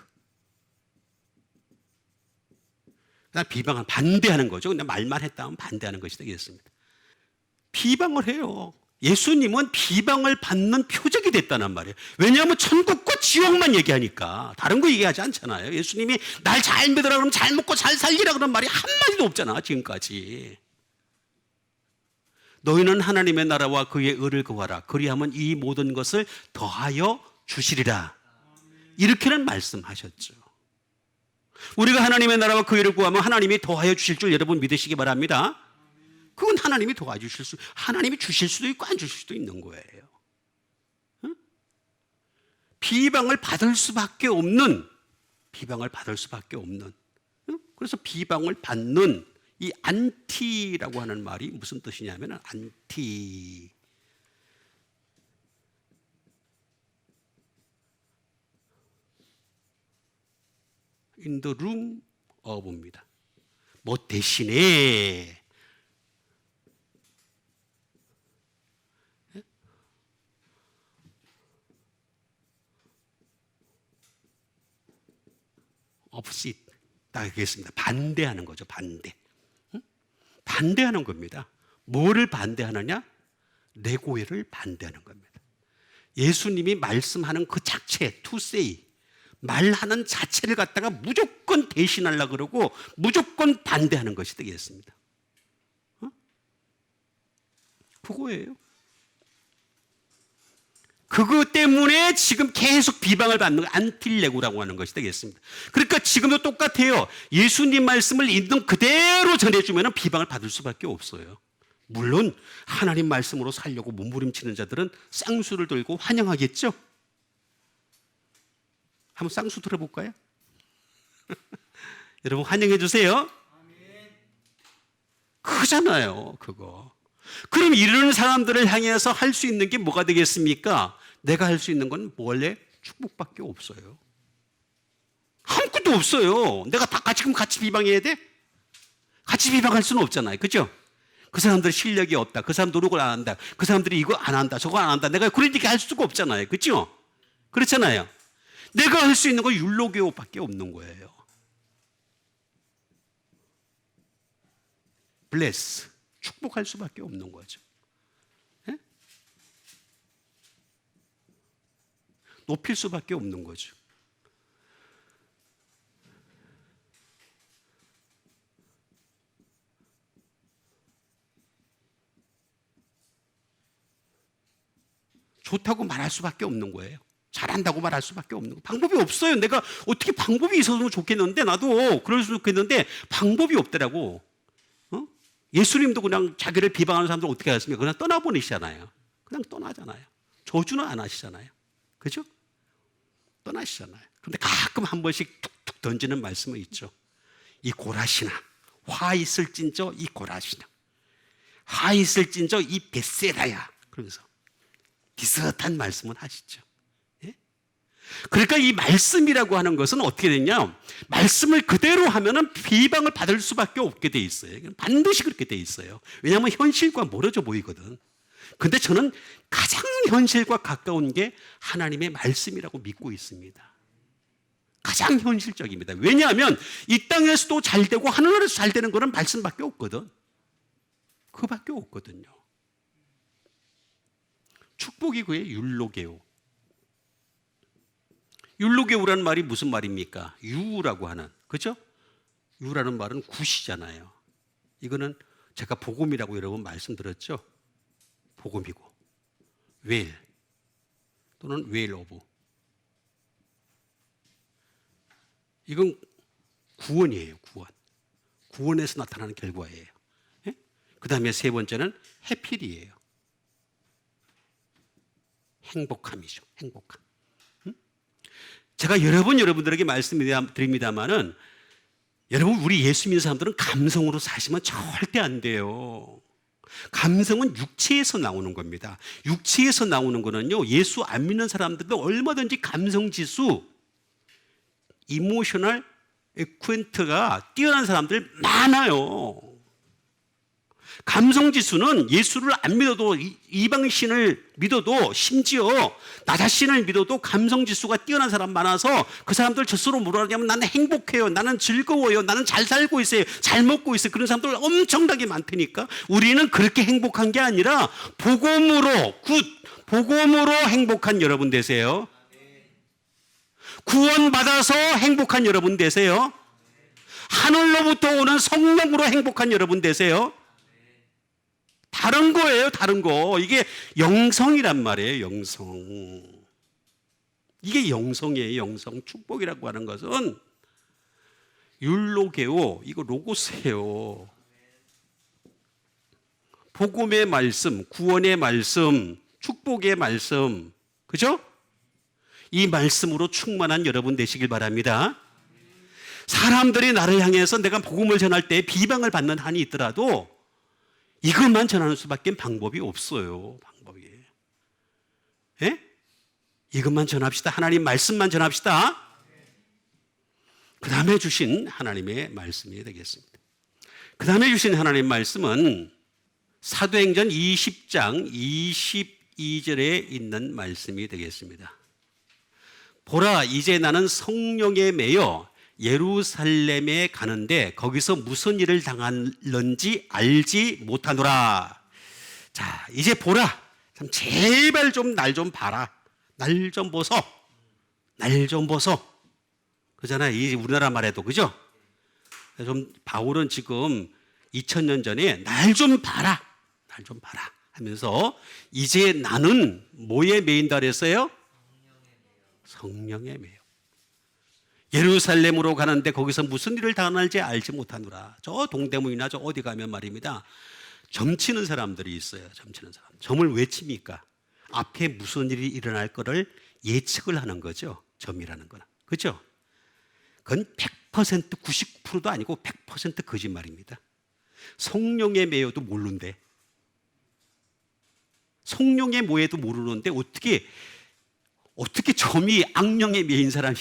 A: 그다음 비방은 반대하는 거죠. 근데 말만 했다 하면 반대하는 것이 되겠습니다. 비방을 해요. 예수님은 비방을 받는 표적이 됐다는 말이에요. 왜냐하면 천국과 지옥만 얘기하니까 다른 거 얘기하지 않잖아요. 예수님이 날 잘 믿으라 그러면 잘 먹고 잘 살리라 그런 말이 한마디도 없잖아. 지금까지. 너희는 하나님의 나라와 그의 의를 구하라. 그리하면 이 모든 것을 더하여 주시리라. 이렇게는 말씀하셨죠. 우리가 하나님의 나라와 그 의를 구하면 하나님이 더하여 주실 줄 여러분 믿으시기 바랍니다. 그건 하나님이 도와주실 하나님이 주실 수도 있고 안 주실 수도 있는 거예요. 응? 비방을 받을 수밖에 없는, 응? 그래서 비방을 받는 이 안티라고 하는 말이 무슨 뜻이냐면 안티. in the room of입니다. 뭐 대신에 opposite 딱 하겠습니다. 반대하는 거죠. 반대. 반대하는 겁니다. 뭐를 반대하느냐? 내 고해를 반대하는 겁니다. 예수님이 말씀하는 그 자체, to say, 말하는 자체를 갖다가 무조건 대신하려고 그러고 무조건 반대하는 것이 되겠습니다. 그거예요. 그거 때문에 지금 계속 비방을 받는 안틸레고라고 하는 것이 되겠습니다. 그러니까 지금도 똑같아요. 예수님 말씀을 있는 그대로 전해주면 비방을 받을 수밖에 없어요. 물론 하나님 말씀으로 살려고 몸부림치는 자들은 쌍수를 들고 환영하겠죠. 한번 쌍수 들어볼까요? 여러분 환영해 주세요. 크잖아요, 그거. 그럼 이런 사람들을 향해서 할 수 있는 게 뭐가 되겠습니까? 내가 할 수 있는 건 원래 축복밖에 없어요. 아무것도 없어요. 내가 다 지금 같이 비방해야 돼? 같이 비방할 수는 없잖아요. 그죠? 그 사람들 실력이 없다. 그 사람 노력을 안 한다. 그 사람들이 이거 안 한다. 저거 안 한다. 내가 그러니까 할 수가 없잖아요. 그죠? 그렇잖아요. 내가 할 수 있는 건 율로교밖에 없는 거예요. bless, 축복할 수밖에 없는 거죠. 네? 높일 수밖에 없는 거죠. 좋다고 말할 수밖에 없는 거예요. 잘한다고 말할 수밖에 없는 거예요. 방법이 없어요. 내가 어떻게 방법이 있었으면 좋겠는데, 나도 그랬으면 좋겠는데 방법이 없더라고. 예수님도 그냥 자기를 비방하는 사람들 어떻게 하셨습니까? 그냥 떠나보내시잖아요. 그냥 떠나잖아요. 저주는 안 하시잖아요. 그죠? 떠나시잖아요. 그런데 가끔 한 번씩 툭툭 던지는 말씀은 있죠. 이 고라시나, 화 있을진저 이 고라시나, 화 있을진저 이 벳세다야. 그러면서 비슷한 말씀을 하시죠. 예? 그러니까 이 말씀이라고 하는 것은 어떻게 되냐? 말씀을 그대로 하면은 비방을 받을 수밖에 없게 돼 있어요. 반드시 그렇게 돼 있어요. 왜냐하면 현실과 멀어져 보이거든. 근데 저는 가장 현실과 가까운 게 하나님의 말씀이라고 믿고 있습니다. 가장 현실적입니다. 왜냐하면 이 땅에서도 잘 되고 하늘나라에서 잘 되는 거는 말씀밖에 없거든. 그거밖에 없거든요. 축복이 그의 율로게오. 율로게오라는 말이 무슨 말입니까? 유라고 하는, 그죠? 유라는 말은 굿이잖아요. 이거는 제가 복음이라고 여러분 말씀드렸죠? 복음이고, 웰 또는 웰 오브. 이건 구원이에요, 구원. 구원에서 나타나는 결과예요. 예? 그 다음에 세 번째는 해필이에요. 행복함이죠, 행복함. 제가 여러 번 여러분들에게 말씀드립니다만은 여러분, 우리 예수 믿는 사람들은 감성으로 사시면 절대 안 돼요. 감성은 육체에서 나오는 겁니다. 육체에서 나오는 거는요, 예수 안 믿는 사람들도 얼마든지 감성지수, 이모셔널 에쿠엔트가 뛰어난 사람들 많아요. 감성지수는 예수를 안 믿어도, 이방신을 믿어도, 심지어 나 자신을 믿어도 감성지수가 뛰어난 사람 많아서 그 사람들 스스로 뭐라 하냐면 나는 행복해요, 나는 즐거워요, 나는 잘 살고 있어요, 잘 먹고 있어요. 그런 사람들 엄청나게 많다니까. 우리는 그렇게 행복한 게 아니라 복음으로, 복음으로 행복한 여러분 되세요. 구원받아서 행복한 여러분 되세요. 하늘로부터 오는 성령으로 행복한 여러분 되세요. 다른 거예요, 다른 거. 이게 영성이란 말이에요, 영성. 이게 영성이에요, 영성. 축복이라고 하는 것은 율로게오, 이거 로고스예요. 복음의 말씀, 구원의 말씀, 축복의 말씀, 그죠? 이 말씀으로 충만한 여러분 되시길 바랍니다. 사람들이 나를 향해서 내가 복음을 전할 때 비방을 받는 한이 있더라도 이것만 전하는 수밖에 방법이 없어요. 방법이. 예? 이것만 전합시다. 하나님 말씀만 전합시다. 그 다음에 주신 하나님의 말씀이 되겠습니다. 그 다음에 주신 하나님 말씀은 사도행전 20장 22절에 있는 말씀이 되겠습니다. 보라, 이제 나는 성령에 매여 예루살렘에 가는데 거기서 무슨 일을 당할는지 알지 못하노라. 자, 이제 보라. 참 제발 좀 날 좀 봐라. 날 좀 보소. 날 좀 보소. 그잖아요. 이 우리나라 말에도 그죠? 좀 바울은 지금 2000년 전에 날 좀 봐라. 날 좀 봐라 하면서 이제 나는 뭐에 매인다 그랬어요? 성령에 매여. 예루살렘으로 가는데 거기서 무슨 일을 당할지 알지 못하노라. 저 동대문이나 저 어디 가면 말입니다. 점치는 사람들이 있어요. 점치는 사람. 점을 왜 칩니까? 앞에 무슨 일이 일어날 거를 예측을 하는 거죠. 점이라는 거는. 그죠? 그건 100% 99%도 아니고 100% 거짓말입니다. 성령에 매여도 모르는데. 성령에 매여도 모르는데 어떻게 점이 악령에 매인 사람이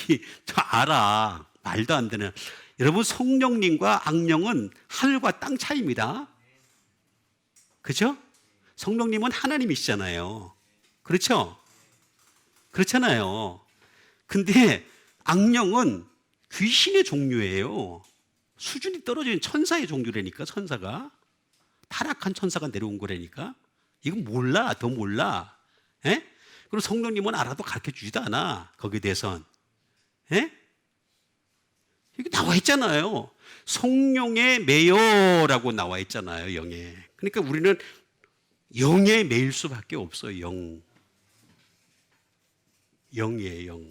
A: 알아. 말도 안 되는. 여러분, 성령님과 악령은 하늘과 땅 차이입니다. 그죠? 성령님은 하나님이시잖아요. 그렇죠? 그렇잖아요. 근데 악령은 귀신의 종류예요. 수준이 떨어진 천사의 종류라니까. 천사가 타락한 천사가 내려온 거라니까. 이건 몰라. 더 몰라. 에? 그리고 성령님은 알아도 가르쳐 주지도 않아. 거기에 대해서는. 에? 여기 나와 있잖아요. 성령에 매여라고 나와 있잖아요. 영에. 그러니까 우리는 영에 매일 수밖에 없어요. 영이에요.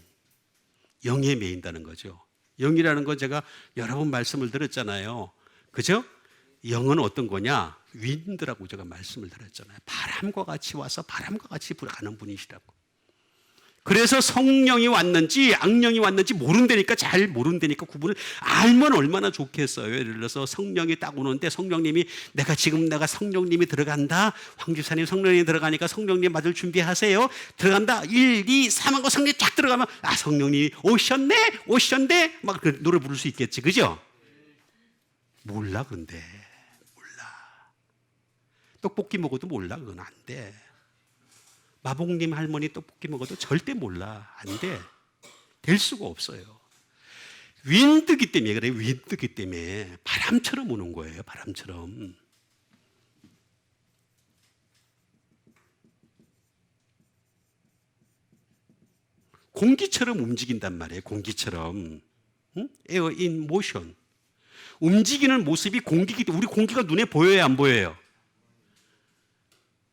A: 영에 매인다는 거죠. 영이라는 건 제가 여러 번 말씀을 드렸잖아요. 그죠? 영은 어떤 거냐? 윈드라고 제가 말씀을 드렸잖아요. 바람과 같이 와서 바람과 같이 불어가는 분이시라고. 그래서 성령이 왔는지 악령이 왔는지 모른다니까, 잘 모른다니까 구분을 알면 얼마나 좋겠어요. 예를 들어서 성령이 딱 오는데 성령님이 내가 성령님이 들어간다. 황집사님 성령님이 들어가니까 성령님 맞을 준비하세요. 들어간다. 1, 2, 3 하고 성령이 딱 들어가면 성령님이 오셨네 막 노래 부를 수 있겠지. 그죠? 몰라. 근데 몰라. 떡볶이 먹어도 몰라. 그건 안 돼. 마복님 할머니 떡볶이 먹어도 절대 몰라. 안 돼. 될 수가 없어요. 윈드기 때문에 그래. 윈드기 때문에 바람처럼 오는 거예요. 바람처럼. 공기처럼 움직인단 말이에요. 공기처럼. 에어 인 모션. 움직이는 모습이 공기기 때문에 우리 공기가 눈에 보여요? 안 보여요?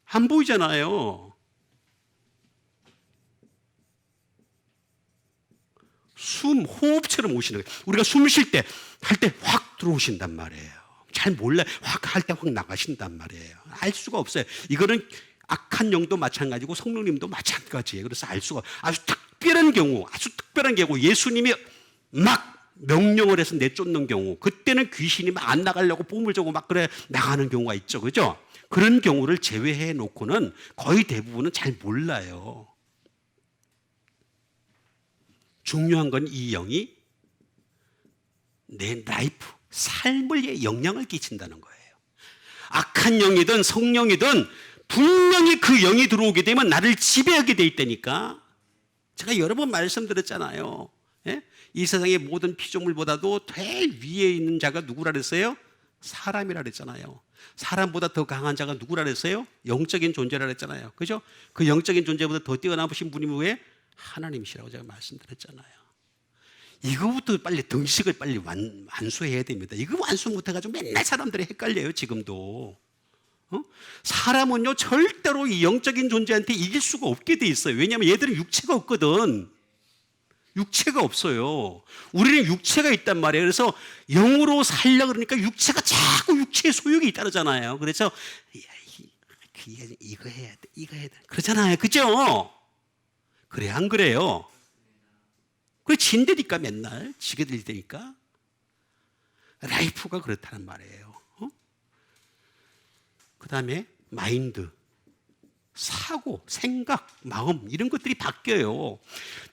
A: 안 보이잖아요. 호흡처럼 오시는 거예요. 우리가 숨 쉴 때, 할 때 확 들어오신단 말이에요. 잘 몰라요. 확 할 때 확 나가신단 말이에요. 알 수가 없어요. 이거는 악한 영도 마찬가지고 성령님도 마찬가지예요. 그래서 알 수가 아주 특별한 경우, 예수님이 막 명령을 해서 내쫓는 경우, 그때는 귀신이 막 안 나가려고 뽐을 주고 막 그래 나가는 경우가 있죠. 그죠? 그런 경우를 제외해 놓고는 거의 대부분은 잘 몰라요. 중요한 건 이 영이 내 라이프, 삶을 영향을 끼친다는 거예요. 악한 영이든 성령이든 분명히 그 영이 들어오게 되면 나를 지배하게 돼 있다니까. 제가 여러 번 말씀드렸잖아요. 예? 이 세상의 모든 피조물보다도 제일 위에 있는 자가 누구라 그랬어요? 사람이라 그랬잖아요. 사람보다 더 강한 자가 누구라 그랬어요? 영적인 존재라 그랬잖아요. 그죠? 그 영적인 존재보다 더 뛰어나신 분이 왜? 하나님이시라고 제가 말씀드렸잖아요. 이거부터 빨리 등식을 빨리 완수해야 됩니다. 이거 완수 못해가지고 맨날 사람들이 헷갈려요. 지금도. 사람은요 절대로 이 영적인 존재한테 이길 수가 없게 돼 있어요. 왜냐하면 얘들은 육체가 없거든. 육체가 없어요. 우리는 육체가 있단 말이에요. 그래서 영으로 살려고 그러니까 육체가 자꾸 육체의 소욕이 따르잖아요. 그래서 이거 해야 돼, 이거 해야 돼. 그러잖아요. 그죠? 그래, 안 그래요? 그래, 진대니까 맨날 지게 될 테니까. 라이프가 그렇다는 말이에요. 그 다음에 마인드, 사고, 생각, 마음 이런 것들이 바뀌어요.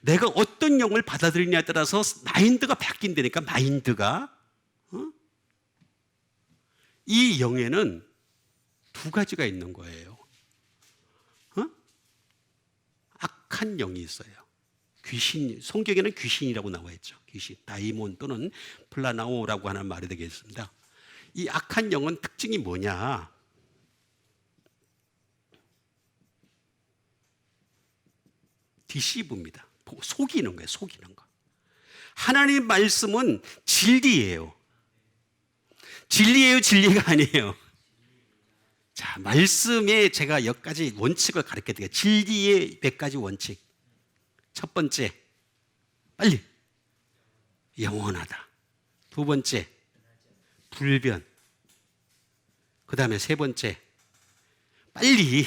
A: 내가 어떤 영을 받아들이냐에 따라서 마인드가 바뀐다니까. 마인드가. 이 영에는 두 가지가 있는 거예요. 악한 영이 있어요. 귀신, 성경에는 귀신이라고 나와 있죠. 귀신, 다이몬 또는 플라나오라고 하는 말이 되겠습니다. 이 악한 영은 특징이 뭐냐? 디시브입니다. 속이는 거예요. 속이는 거. 하나님 말씀은 진리예요. 진리예요, 진리가 아니에요. 자, 말씀에 제가 몇 가지 원칙을 가르쳐 드릴게요. 진리의 몇 가지 원칙. 첫 번째, 빨리 영원하다. 두 번째, 불변. 그 다음에 세 번째, 빨리,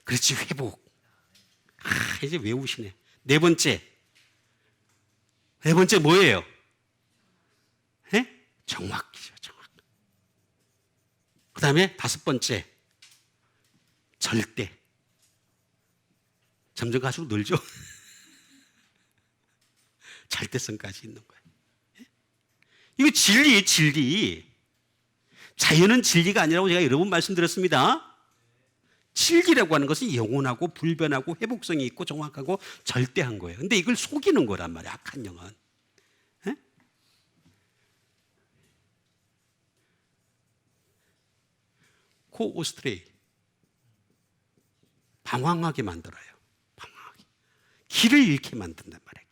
A: 그렇지, 회복. 이제 외우시네. 네 번째 뭐예요? 정확히죠, 정확. 그 다음에 다섯 번째, 절대. 점점 갈수록 늘죠. 절대성까지 있는 거예요. 이거 진리예요, 진리. 자연은 진리가 아니라고 제가 여러 번 말씀드렸습니다. 진리라고 하는 것은 영원하고 불변하고 회복성이 있고 정확하고 절대한 거예요. 근데 이걸 속이는 거란 말이에요, 악한 영은. 코오스트레이. 방황하게 만들어요. 방황하게. 길을 잃게 만든단 말이에요.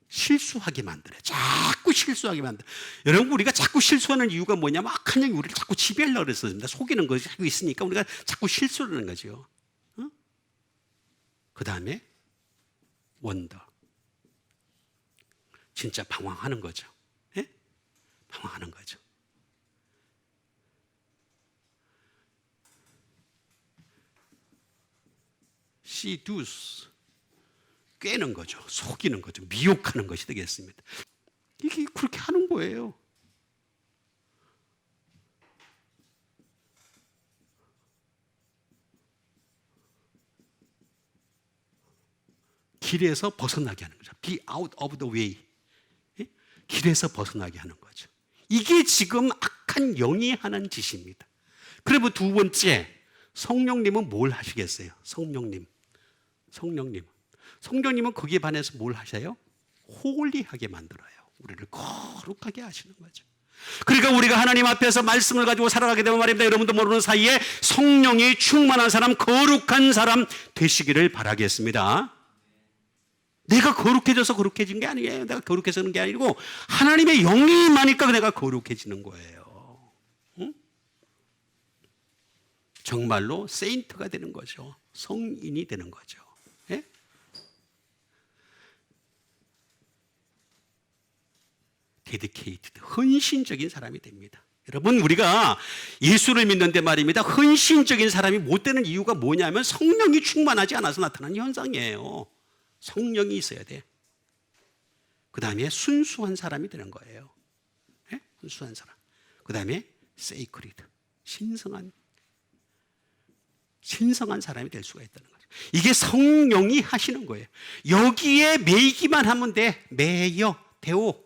A: 실수하게 만들어요. 자꾸 실수하게 만들어요. 여러분, 우리가 자꾸 실수하는 이유가 뭐냐면 악한 영이 우리를 자꾸 지배하려고 그랬습니다. 속이는 것이 자꾸 있으니까 우리가 자꾸 실수를 하는 거죠. 그 다음에 원더. 진짜 방황하는 거죠. 방황하는 거죠. 시두스. 꿰는 거죠. 속이는 거죠. 미혹하는 것이 되겠습니다. 이게 그렇게 하는 거예요. 길에서 벗어나게 하는 거죠. Be out of the way. 길에서 벗어나게 하는 거죠. 이게 지금 악한 영이 하는 짓입니다. 그리고 두 번째, 성령님은 뭘 하시겠어요? 성령님은 거기에 반해서 뭘 하셔요? 홀리하게 만들어요. 우리를 거룩하게 하시는 거죠. 그러니까 우리가 하나님 앞에서 말씀을 가지고 살아가게 되면 말입니다. 여러분도 모르는 사이에 성령이 충만한 사람, 거룩한 사람 되시기를 바라겠습니다. 내가 거룩해져서 거룩해진 게 아니에요. 내가 거룩해지는 게 아니고 하나님의 영이 임하니까 내가 거룩해지는 거예요. 응? 정말로 세인트가 되는 거죠. 성인이 되는 거죠. 예? 데디케이티드, 헌신적인 사람이 됩니다. 여러분, 우리가 예수를 믿는데 말입니다, 헌신적인 사람이 못 되는 이유가 뭐냐면 성령이 충만하지 않아서 나타나는 현상이에요. 성령이 있어야 돼. 그 다음에 순수한 사람이 되는 거예요. 네? 순수한 사람. 그 다음에 세이크리드, 신성한 사람이 될 수가 있다는 거죠. 이게 성령이 하시는 거예요. 여기에 매이기만 하면 돼. 매여, 대오.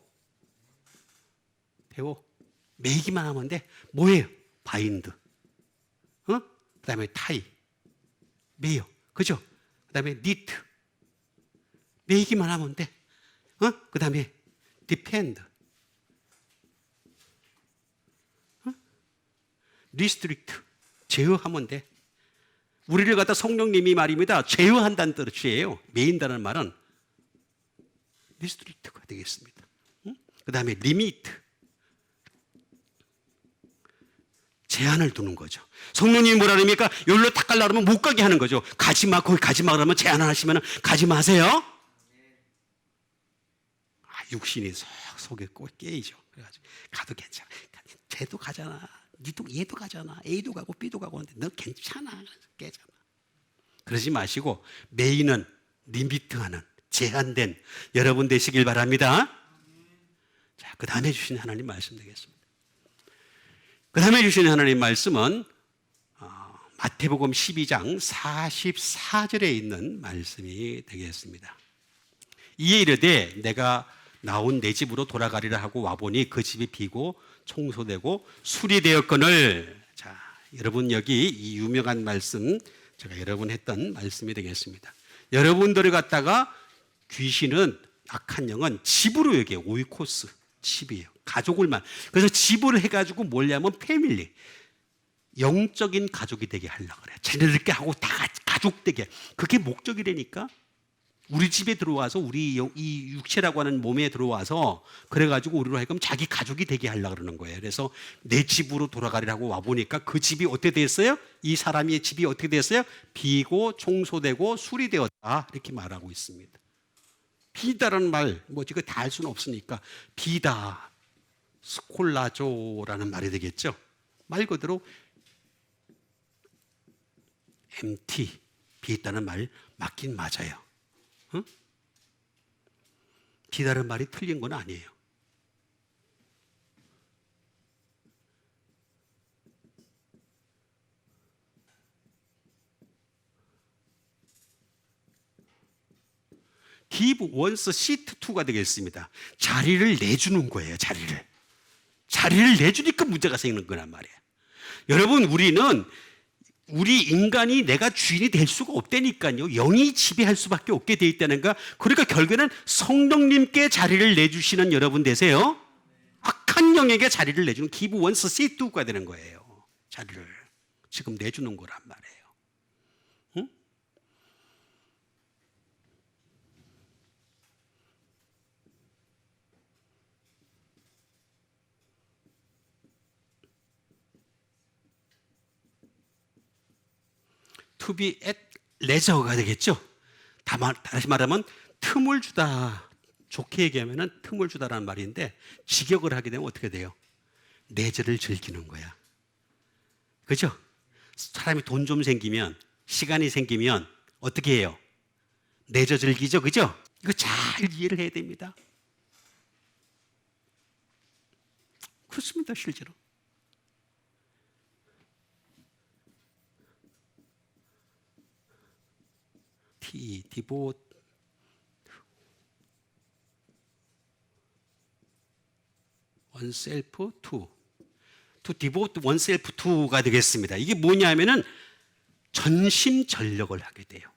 A: 매이기만 하면 돼. 뭐예요? 바인드. 그 다음에 타이. 매여. 그죠? 그 다음에 니트. 매이기만 하면 돼. 그 다음에 디펜드. 리스트릭트. 제어하면 돼. 우리를 갖다 성령님이 말입니다, 제어한다는 뜻이에요. 매인다는 말은 리스트릭트가 되겠습니다. 그 다음에 리미트. 제한을 두는 거죠. 성령님이 뭐라 그럽니까? 여기로 딱 가려고 하면 못 가게 하는 거죠. 가지마, 거기 가지마 그러면 제한을 하시면 가지 마세요. 육신이 속에 꼭 깨이죠. 그래가지고 가도 괜찮아. 쟤도 가잖아. 얘도 가잖아. A도 가고 B도 가고 하는데 너 괜찮아. 깨잖아. 그러지 마시고 메인은 리미트하는, 제한된 여러분 되시길 바랍니다. 자, 그 다음에 주신 하나님 말씀 되겠습니다. 그 다음에 주신 하나님 말씀은 마태복음 12장 44절에 있는 말씀이 되겠습니다. 이에 이르되 내가 나온 내 집으로 돌아가리라 하고 와보니 그 집이 비고 청소되고 수리되었거늘. 자, 여러분 여기 이 유명한 말씀 제가 여러 번 했던 말씀이 되겠습니다. 여러분들을 갖다가 귀신은, 악한 영은 집으로 여기에 오이코스, 집이에요. 가족을만. 그래서 집을 해가지고 뭐냐면 패밀리, 영적인 가족이 되게 하려고 그래. 쟤네들께 하고 다 가족 되게. 그게 목적이라니까. 우리 집에 들어와서 우리 이 육체라고 하는 몸에 들어와서 그래가지고 우리로 하여금 자기 가족이 되게 하려고 그러는 거예요. 그래서 내 집으로 돌아가리라고 와보니까 그 집이 어떻게 됐어요? 이 사람의 집이 어떻게 됐어요? 비고 청소되고 수리되었다, 이렇게 말하고 있습니다. 비다라는 말, 뭐지, 그 다 할 수는 없으니까 비다, 스콜라조라는 말이 되겠죠. 말 그대로 empty, 비있다는 말 맞긴 맞아요. 응? 비다는 말이 틀린 건 아니에요. give once seat to가 되겠습니다. 자리를 내주는 거예요. 자리를 내주니까 문제가 생기는 거란 말이에요. 여러분, 우리 인간이 내가 주인이 될 수가 없다니까요. 영이 지배할 수밖에 없게 돼 있다는가. 그러니까 결국에는 성령님께 자리를 내주시는 여러분 되세요. 악한 영에게 자리를 내주는 give once seat to가 되는 거예요. 자리를 지금 내주는 거란 말이에요. 응? to be at leisure가 되겠죠. 다시 말하면 틈을 주다. 좋게 얘기하면 틈을 주다라는 말인데, 직역을 하게 되면 어떻게 돼요? 레저를 즐기는 거야. 그죠? 사람이 돈 좀 생기면, 시간이 생기면 어떻게 해요? 레저 즐기죠. 그죠? 이거 잘 이해를 해야 됩니다. 그렇습니다. 실제로. devote oneself to devote oneself to가 되겠습니다. 이게 뭐냐면은 전심전력을 하게 돼요.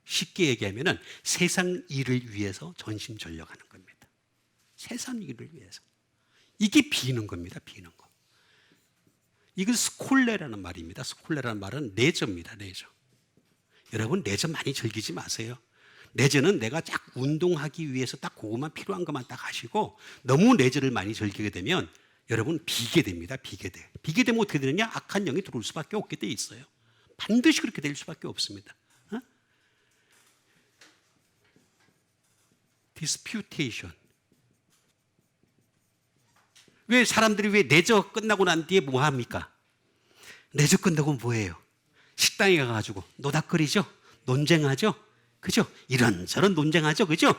A: 쉽게 얘기하면은 세상 일을 위해서 전심전력하는 겁니다. 세상 일을 위해서. 이게 비는 겁니다. 비는 거. 이건 스콜레라는 말입니다. 스콜레라는 말은 레저입니다. 레저. 여러분, 레저 많이 즐기지 마세요. 레저는 내가 딱 운동하기 위해서 딱 그것만 필요한 것만 딱 하시고, 너무 레저를 많이 즐기게 되면 여러분 비게 됩니다. 비게 돼. 비게 되면 어떻게 되느냐? 악한 영이 들어올 수밖에 없게 돼 있어요. 반드시 그렇게 될 수밖에 없습니다. disputation. 왜 사람들이 왜 레저 끝나고 난 뒤에 뭐 합니까? 레저 끝나고 뭐해요? 식당에 가가지고 노닥거리죠? 논쟁하죠? 그죠? 이런저런 논쟁하죠? 그죠?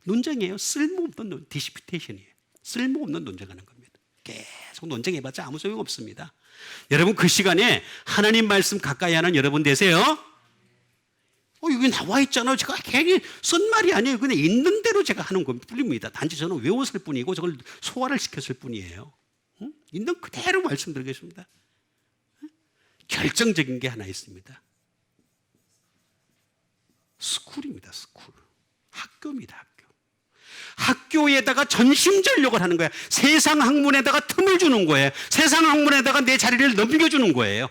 A: 논쟁이에요. 쓸모없는 디스피테이션이에요. 쓸모없는 논쟁하는 겁니다. 계속 논쟁해봤자 아무 소용 없습니다. 여러분, 그 시간에 하나님 말씀 가까이 하는 여러분 되세요. 여기 나와 있잖아요. 제가 괜히 쓴 말이 아니에요. 그냥 있는 대로 제가 하는 뿐입니다. 단지 저는 외웠을 뿐이고 저걸 소화를 시켰을 뿐이에요. 응? 있는 그대로 말씀드리겠습니다. 결정적인 게 하나 있습니다. 스쿨입니다. 스쿨. 학교입니다. 학교. 학교에다가 전심전력을 하는 거예요. 세상 학문에다가 틈을 주는 거예요. 세상 학문에다가 내 자리를 넘겨주는 거예요.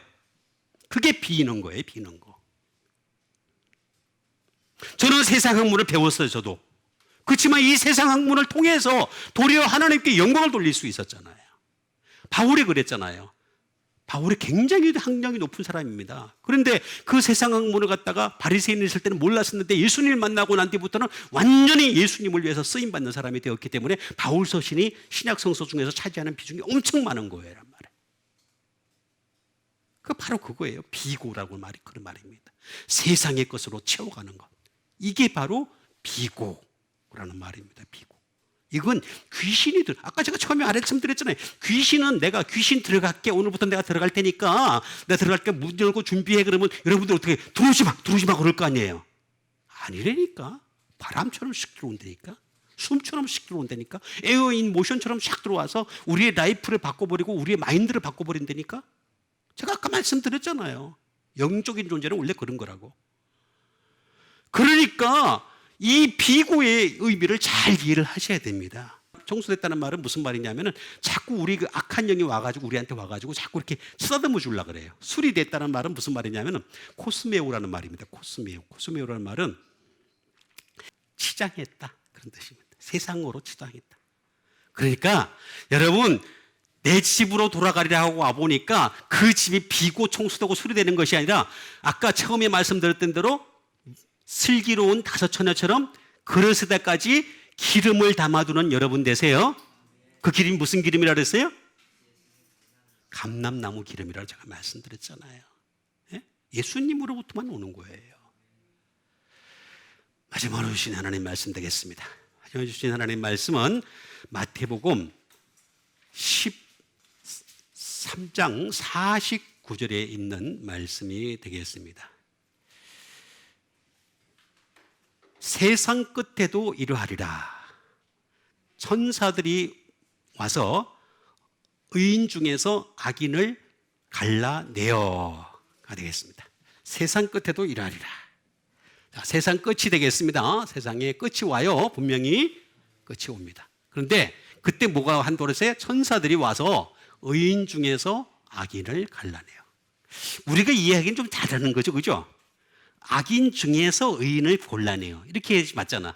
A: 그게 비는 거예요. 비는 거. 저는 세상 학문을 배웠어요. 저도. 그렇지만 이 세상 학문을 통해서 도리어 하나님께 영광을 돌릴 수 있었잖아요. 바울이 그랬잖아요. 바울이 굉장히 학력이 높은 사람입니다. 그런데 그 세상 학문을 갖다가 바리새인이 있을 때는 몰랐었는데 예수님을 만나고 난 뒤부터는 완전히 예수님을 위해서 쓰임받는 사람이 되었기 때문에 바울 서신이 신약 성서 중에서 차지하는 비중이 엄청 많은 거예요. 말이에요. 그 바로 그거예요. 비고라고 말이 그런 말입니다. 세상의 것으로 채워가는 것. 이게 바로 비고라는 말입니다. 비고. 이건 귀신이 아까 제가 처음에 말씀드렸잖아요. 귀신은 내가 귀신 들어갈게. 오늘부터 내가 들어갈 테니까 내가 들어갈게. 문 열고 준비해. 그러면 여러분들 어떻게 들어오지 마 그럴 거 아니에요. 아니라니까. 바람처럼 씩 들어온다니까. 숨처럼 씩 들어온다니까. 에어인 모션처럼 샥 들어와서 우리의 라이프를 바꿔버리고 우리의 마인드를 바꿔버린다니까. 제가 아까 말씀드렸잖아요. 영적인 존재는 원래 그런 거라고. 그러니까 이 비고의 의미를 잘 이해를 하셔야 됩니다. 청소됐다는 말은 무슨 말이냐면은 자꾸 우리 그 악한 영이 와가지고 우리한테 와가지고 자꾸 이렇게 쓰다듬어 주려고 그래요. 술이 됐다는 말은 무슨 말이냐면은 코스메오라는 말입니다. 코스메오라는 말은 치장했다 그런 뜻입니다. 세상으로 치장했다. 그러니까 여러분 내 집으로 돌아가리라 하고 와보니까 그 집이 비고 청소되고 술이 되는 것이 아니라 아까 처음에 말씀드렸던 대로 슬기로운 다섯 처녀처럼 그릇에다까지 기름을 담아두는 여러분 되세요. 그 기름이 무슨 기름이라 그랬어요? 감람나무 기름이라고 제가 말씀드렸잖아요. 예? 예수님으로부터만 오는 거예요. 마지막으로 주신 하나님 말씀 되겠습니다. 마지막으로 주신 하나님 말씀은 마태복음 13장 49절에 있는 말씀이 되겠습니다. 세상 끝에도 이러하리라. 천사들이 와서 의인 중에서 악인을 갈라내어가 되겠습니다. 세상 끝에도 이러하리라. 자, 세상 끝이 되겠습니다. 세상에 끝이 와요. 분명히 끝이 옵니다. 그런데 그때 뭐가 한도로세? 천사들이 와서 의인 중에서 악인을 갈라내요. 우리가 이해하기는 좀 다르는 거죠, 그죠? 악인 중에서 의인을 골라내요. 이렇게 해야지 맞잖아.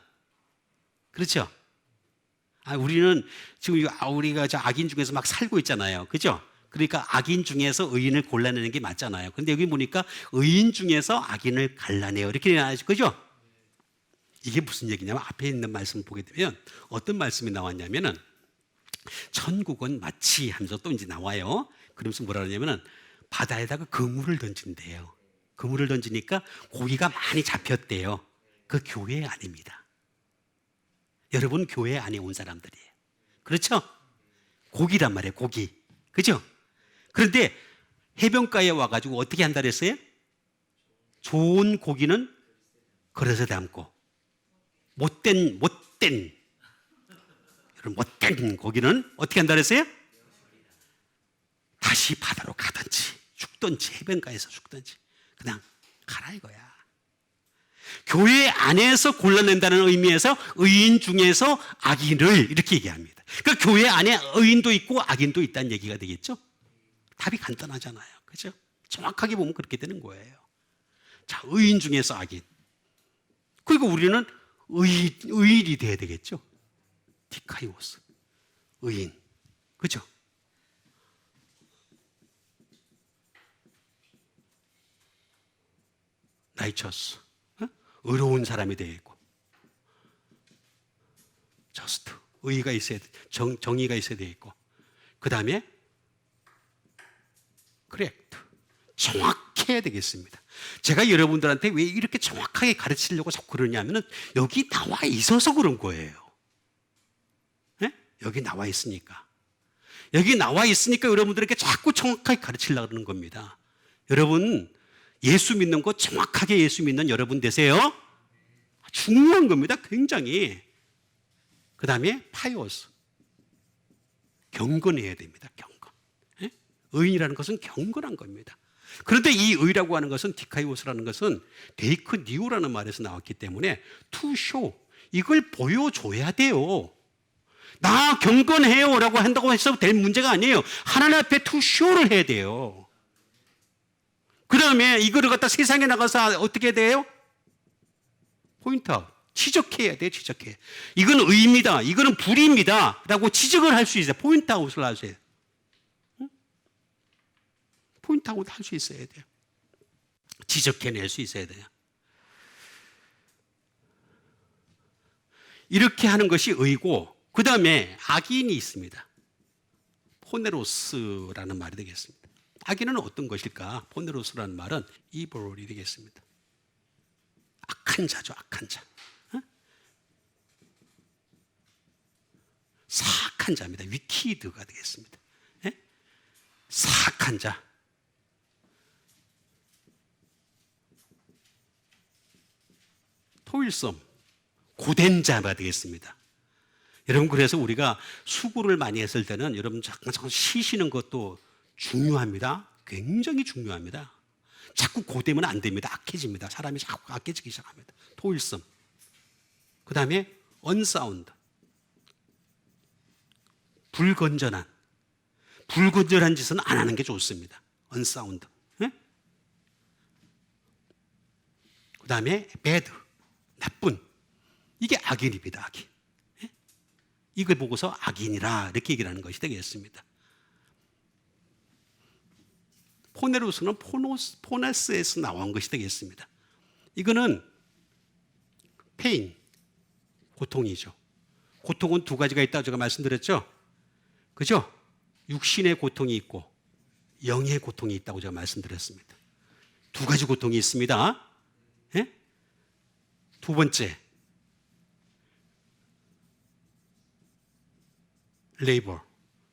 A: 그렇죠? 우리는 지금 우리가 저 악인 중에서 막 살고 있잖아요. 그죠? 그러니까 악인 중에서 의인을 골라내는 게 맞잖아요. 근데 여기 보니까 의인 중에서 악인을 갈라내요. 이렇게 나와야죠. 그죠? 이게 무슨 얘기냐면 앞에 있는 말씀을 보게 되면 어떤 말씀이 나왔냐면은 천국은 마치 하면서 또 이제 나와요. 그러면서 뭐라 그러냐면은 바다에다가 그물을 던진대요. 그물을 던지니까 고기가 많이 잡혔대요. 그 교회 아닙니다. 여러분 교회 안에 온 사람들이에요. 그렇죠? 고기란 말이에요. 고기. 그죠? 그런데 해변가에 와가지고 어떻게 한다 그랬어요? 좋은 고기는 그릇에 담고 못된 고기는 어떻게 한다 그랬어요? 다시 바다로 가든지 죽든지 해변가에서 죽든지 그냥 가라 이거야. 교회 안에서 골라낸다는 의미에서 의인 중에서 악인을 이렇게 얘기합니다. 그러니까 교회 안에 의인도 있고 악인도 있다는 얘기가 되겠죠. 답이 간단하잖아요. 그렇죠? 정확하게 보면 그렇게 되는 거예요. 자, 의인 중에서 악인. 그리고 우리는 의인이 돼야 되겠죠. 디카이오스. 의인. 그렇죠? 라이처스. 의로운 사람이 되어 있고 저스트. 의의가 있어야 돼. 정의가 있어야 되어 있고 그 다음에 그렉트. 정확해야 되겠습니다. 제가 여러분들한테 왜 이렇게 정확하게 가르치려고 자꾸 그러냐면은 여기 나와 있어서 그런 거예요. 네? 여기 나와 있으니까. 여기 나와 있으니까 여러분들에게 자꾸 정확하게 가르치려고 그러는 겁니다. 여러분 예수 믿는 거 정확하게 예수 믿는 여러분 되세요. 중요한 겁니다. 굉장히. 그 다음에 파이오스. 경건해야 됩니다. 경건. 네? 의인이라는 것은 경건한 겁니다. 그런데 이 의라고 하는 것은 디카이오스라는 것은 데이크 니오라는 말에서 나왔기 때문에 to show. 이걸 보여줘야 돼요. 나 경건해요 라고 한다고 해서 될 문제가 아니에요. 하나님 앞에 to show를 해야 돼요. 그 다음에 이거를 갖다 세상에 나가서 어떻게 돼요? 포인트아웃. 지적해야 돼요. 지적해. 이건 의입니다. 이거는 불의입니다. 라고 지적을 할 수 있어요. 포인트아웃을 하셔야 돼요. 응? 포인트아웃 할 수 있어야 돼요. 지적해낼 수 있어야 돼요. 이렇게 하는 것이 의고 그 다음에 악인이 있습니다. 포네로스라는 말이 되겠습니다. 악인은 어떤 것일까? 포네로스라는 말은 이볼이 되겠습니다. 악한 자죠. 악한 자. 사악한 자입니다. 위키드가 되겠습니다. 네? 사악한 자. 토일섬. 고된 자가 되겠습니다. 여러분 그래서 우리가 수고를 많이 했을 때는 여러분 잠깐 쉬시는 것도 중요합니다. 굉장히 중요합니다. 자꾸 고되면 안 됩니다. 악해집니다. 사람이 자꾸 악해지기 시작합니다. 토일성. 그 다음에 unsound. 불건전한 짓은 안 하는 게 좋습니다. unsound. 네? 그 다음에 bad. 나쁜. 이게 악인입니다. 악인. 네? 이걸 보고서 악인이라 이렇게 얘기를 하는 것이 되겠습니다. 포네로스는 포네스에서 나온 것이 되겠습니다. 이거는 페인, 고통이죠. 고통은 두 가지가 있다고 제가 말씀드렸죠. 그죠? 육신의 고통이 있고 영의 고통이 있다고 제가 말씀드렸습니다. 두 가지 고통이 있습니다. 예? 두 번째, 레이버,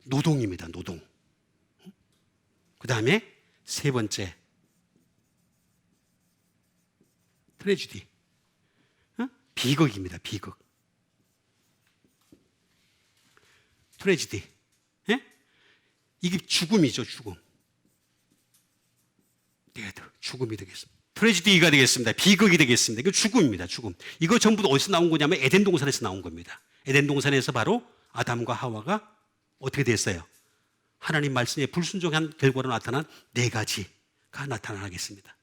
A: 노동입니다. 노동. 그 다음에 세 번째, 트레지디, 비극입니다. 비극. 트레지디. 예? 이게 죽음이죠. 죽음. 죽음이 되겠습니다. 트레지디가 되겠습니다. 비극이 되겠습니다. 이거 죽음입니다. 죽음. 이거 전부 어디서 나온 거냐면 에덴 동산에서 나온 겁니다. 에덴 동산에서 바로 아담과 하와가 어떻게 됐어요? 하나님 말씀에 불순종한 결과로 나타난 네 가지가 나타나겠습니다.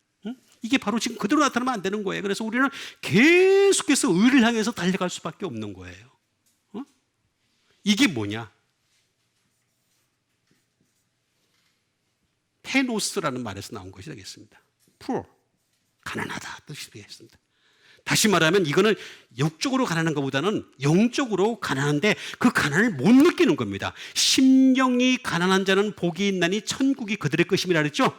A: 이게 바로 지금 그대로 나타나면 안 되는 거예요. 그래서 우리는 계속해서 의를 향해서 달려갈 수밖에 없는 거예요. 이게 뭐냐? 페노스라는 말에서 나온 것이 되겠습니다. poor, 가난하다 뜻이 되겠습니다. 다시 말하면 이거는 육적으로 가난한 것보다는 영적으로 가난한데 그 가난을 못 느끼는 겁니다. 심령이 가난한 자는 복이 있나니 천국이 그들의 것임이라 그랬죠.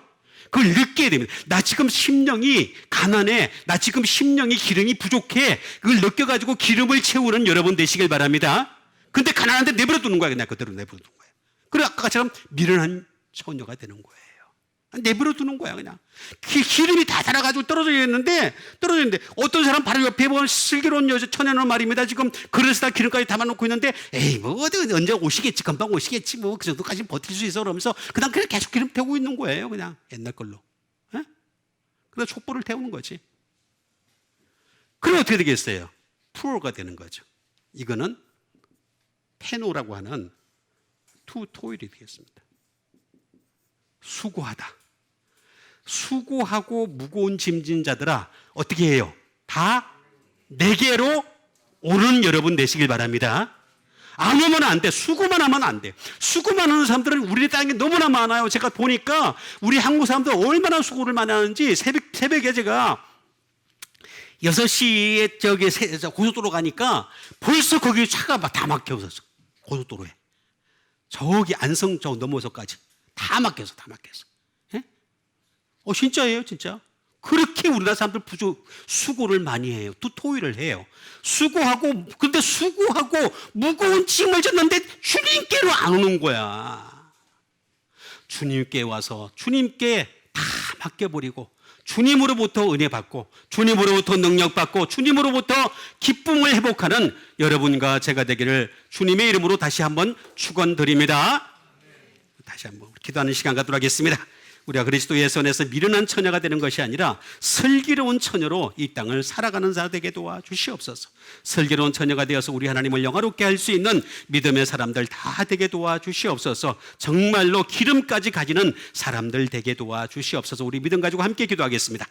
A: 그걸 느껴야 됩니다. 나 지금 심령이 가난해. 나 지금 심령이 기름이 부족해. 그걸 느껴가지고 기름을 채우는 여러분 되시길 바랍니다. 근데 가난한데 내버려 두는 거야. 그냥 그대로 내버려 두는 거예요. 그래 아까처럼 미련한 처녀가 되는 거예요. 내버려 두는 거야 그냥. 기름이 다 달아가지고 떨어졌는데 어떤 사람 바로 옆에 보면 슬기로운 여자 처녀는 말입니다. 지금 그릇에다 기름까지 담아놓고 있는데 에이 뭐 언제 오시겠지 금방 오시겠지 뭐 그 정도까지 버틸 수 있어 그러면서 그냥 계속 기름 태우고 있는 거예요. 그냥 옛날 걸로. 그래서 촛불을 태우는 거지. 그럼 어떻게 되겠어요? 푸어가 되는 거죠. 이거는 페노라고 하는 투 토일이 되겠습니다. 수고하다. 수고하고 무거운 짐진 자들아 어떻게 해요? 다 내게로 오는 여러분 되시길 바랍니다. 안 오면 안 돼. 수고만 하면 안 돼. 수고만 하는 사람들은 우리 땅에 너무나 많아요. 제가 보니까 우리 한국 사람들 얼마나 수고를 많이 하는지 새벽에 제가 6시에 고속도로 가니까 벌써 거기 차가 다 막혀 있었어. 고속도로에. 저기 안성 넘어서까지 다 막혀서. 예? 진짜예요, 진짜. 그렇게 우리나라 사람들 수고를 많이 해요. 또 토일을 해요. 근데 수고하고 무거운 짐을 졌는데 주님께로 안 오는 거야. 주님께 와서 주님께 다 맡겨버리고 주님으로부터 은혜 받고 주님으로부터 능력 받고 주님으로부터 기쁨을 회복하는 여러분과 제가 되기를 주님의 이름으로 다시 한번 축원드립니다. 다시 한번 기도하는 시간 갖도록 하겠습니다. 우리가 그리스도 예수 안에서 미련한 처녀가 되는 것이 아니라 슬기로운 처녀로 이 땅을 살아가는 자 되게 도와주시옵소서. 슬기로운 처녀가 되어서 우리 하나님을 영화롭게 할 수 있는 믿음의 사람들 다 되게 도와주시옵소서. 정말로 기름까지 가지는 사람들 되게 도와주시옵소서. 우리 믿음 가지고 함께 기도하겠습니다.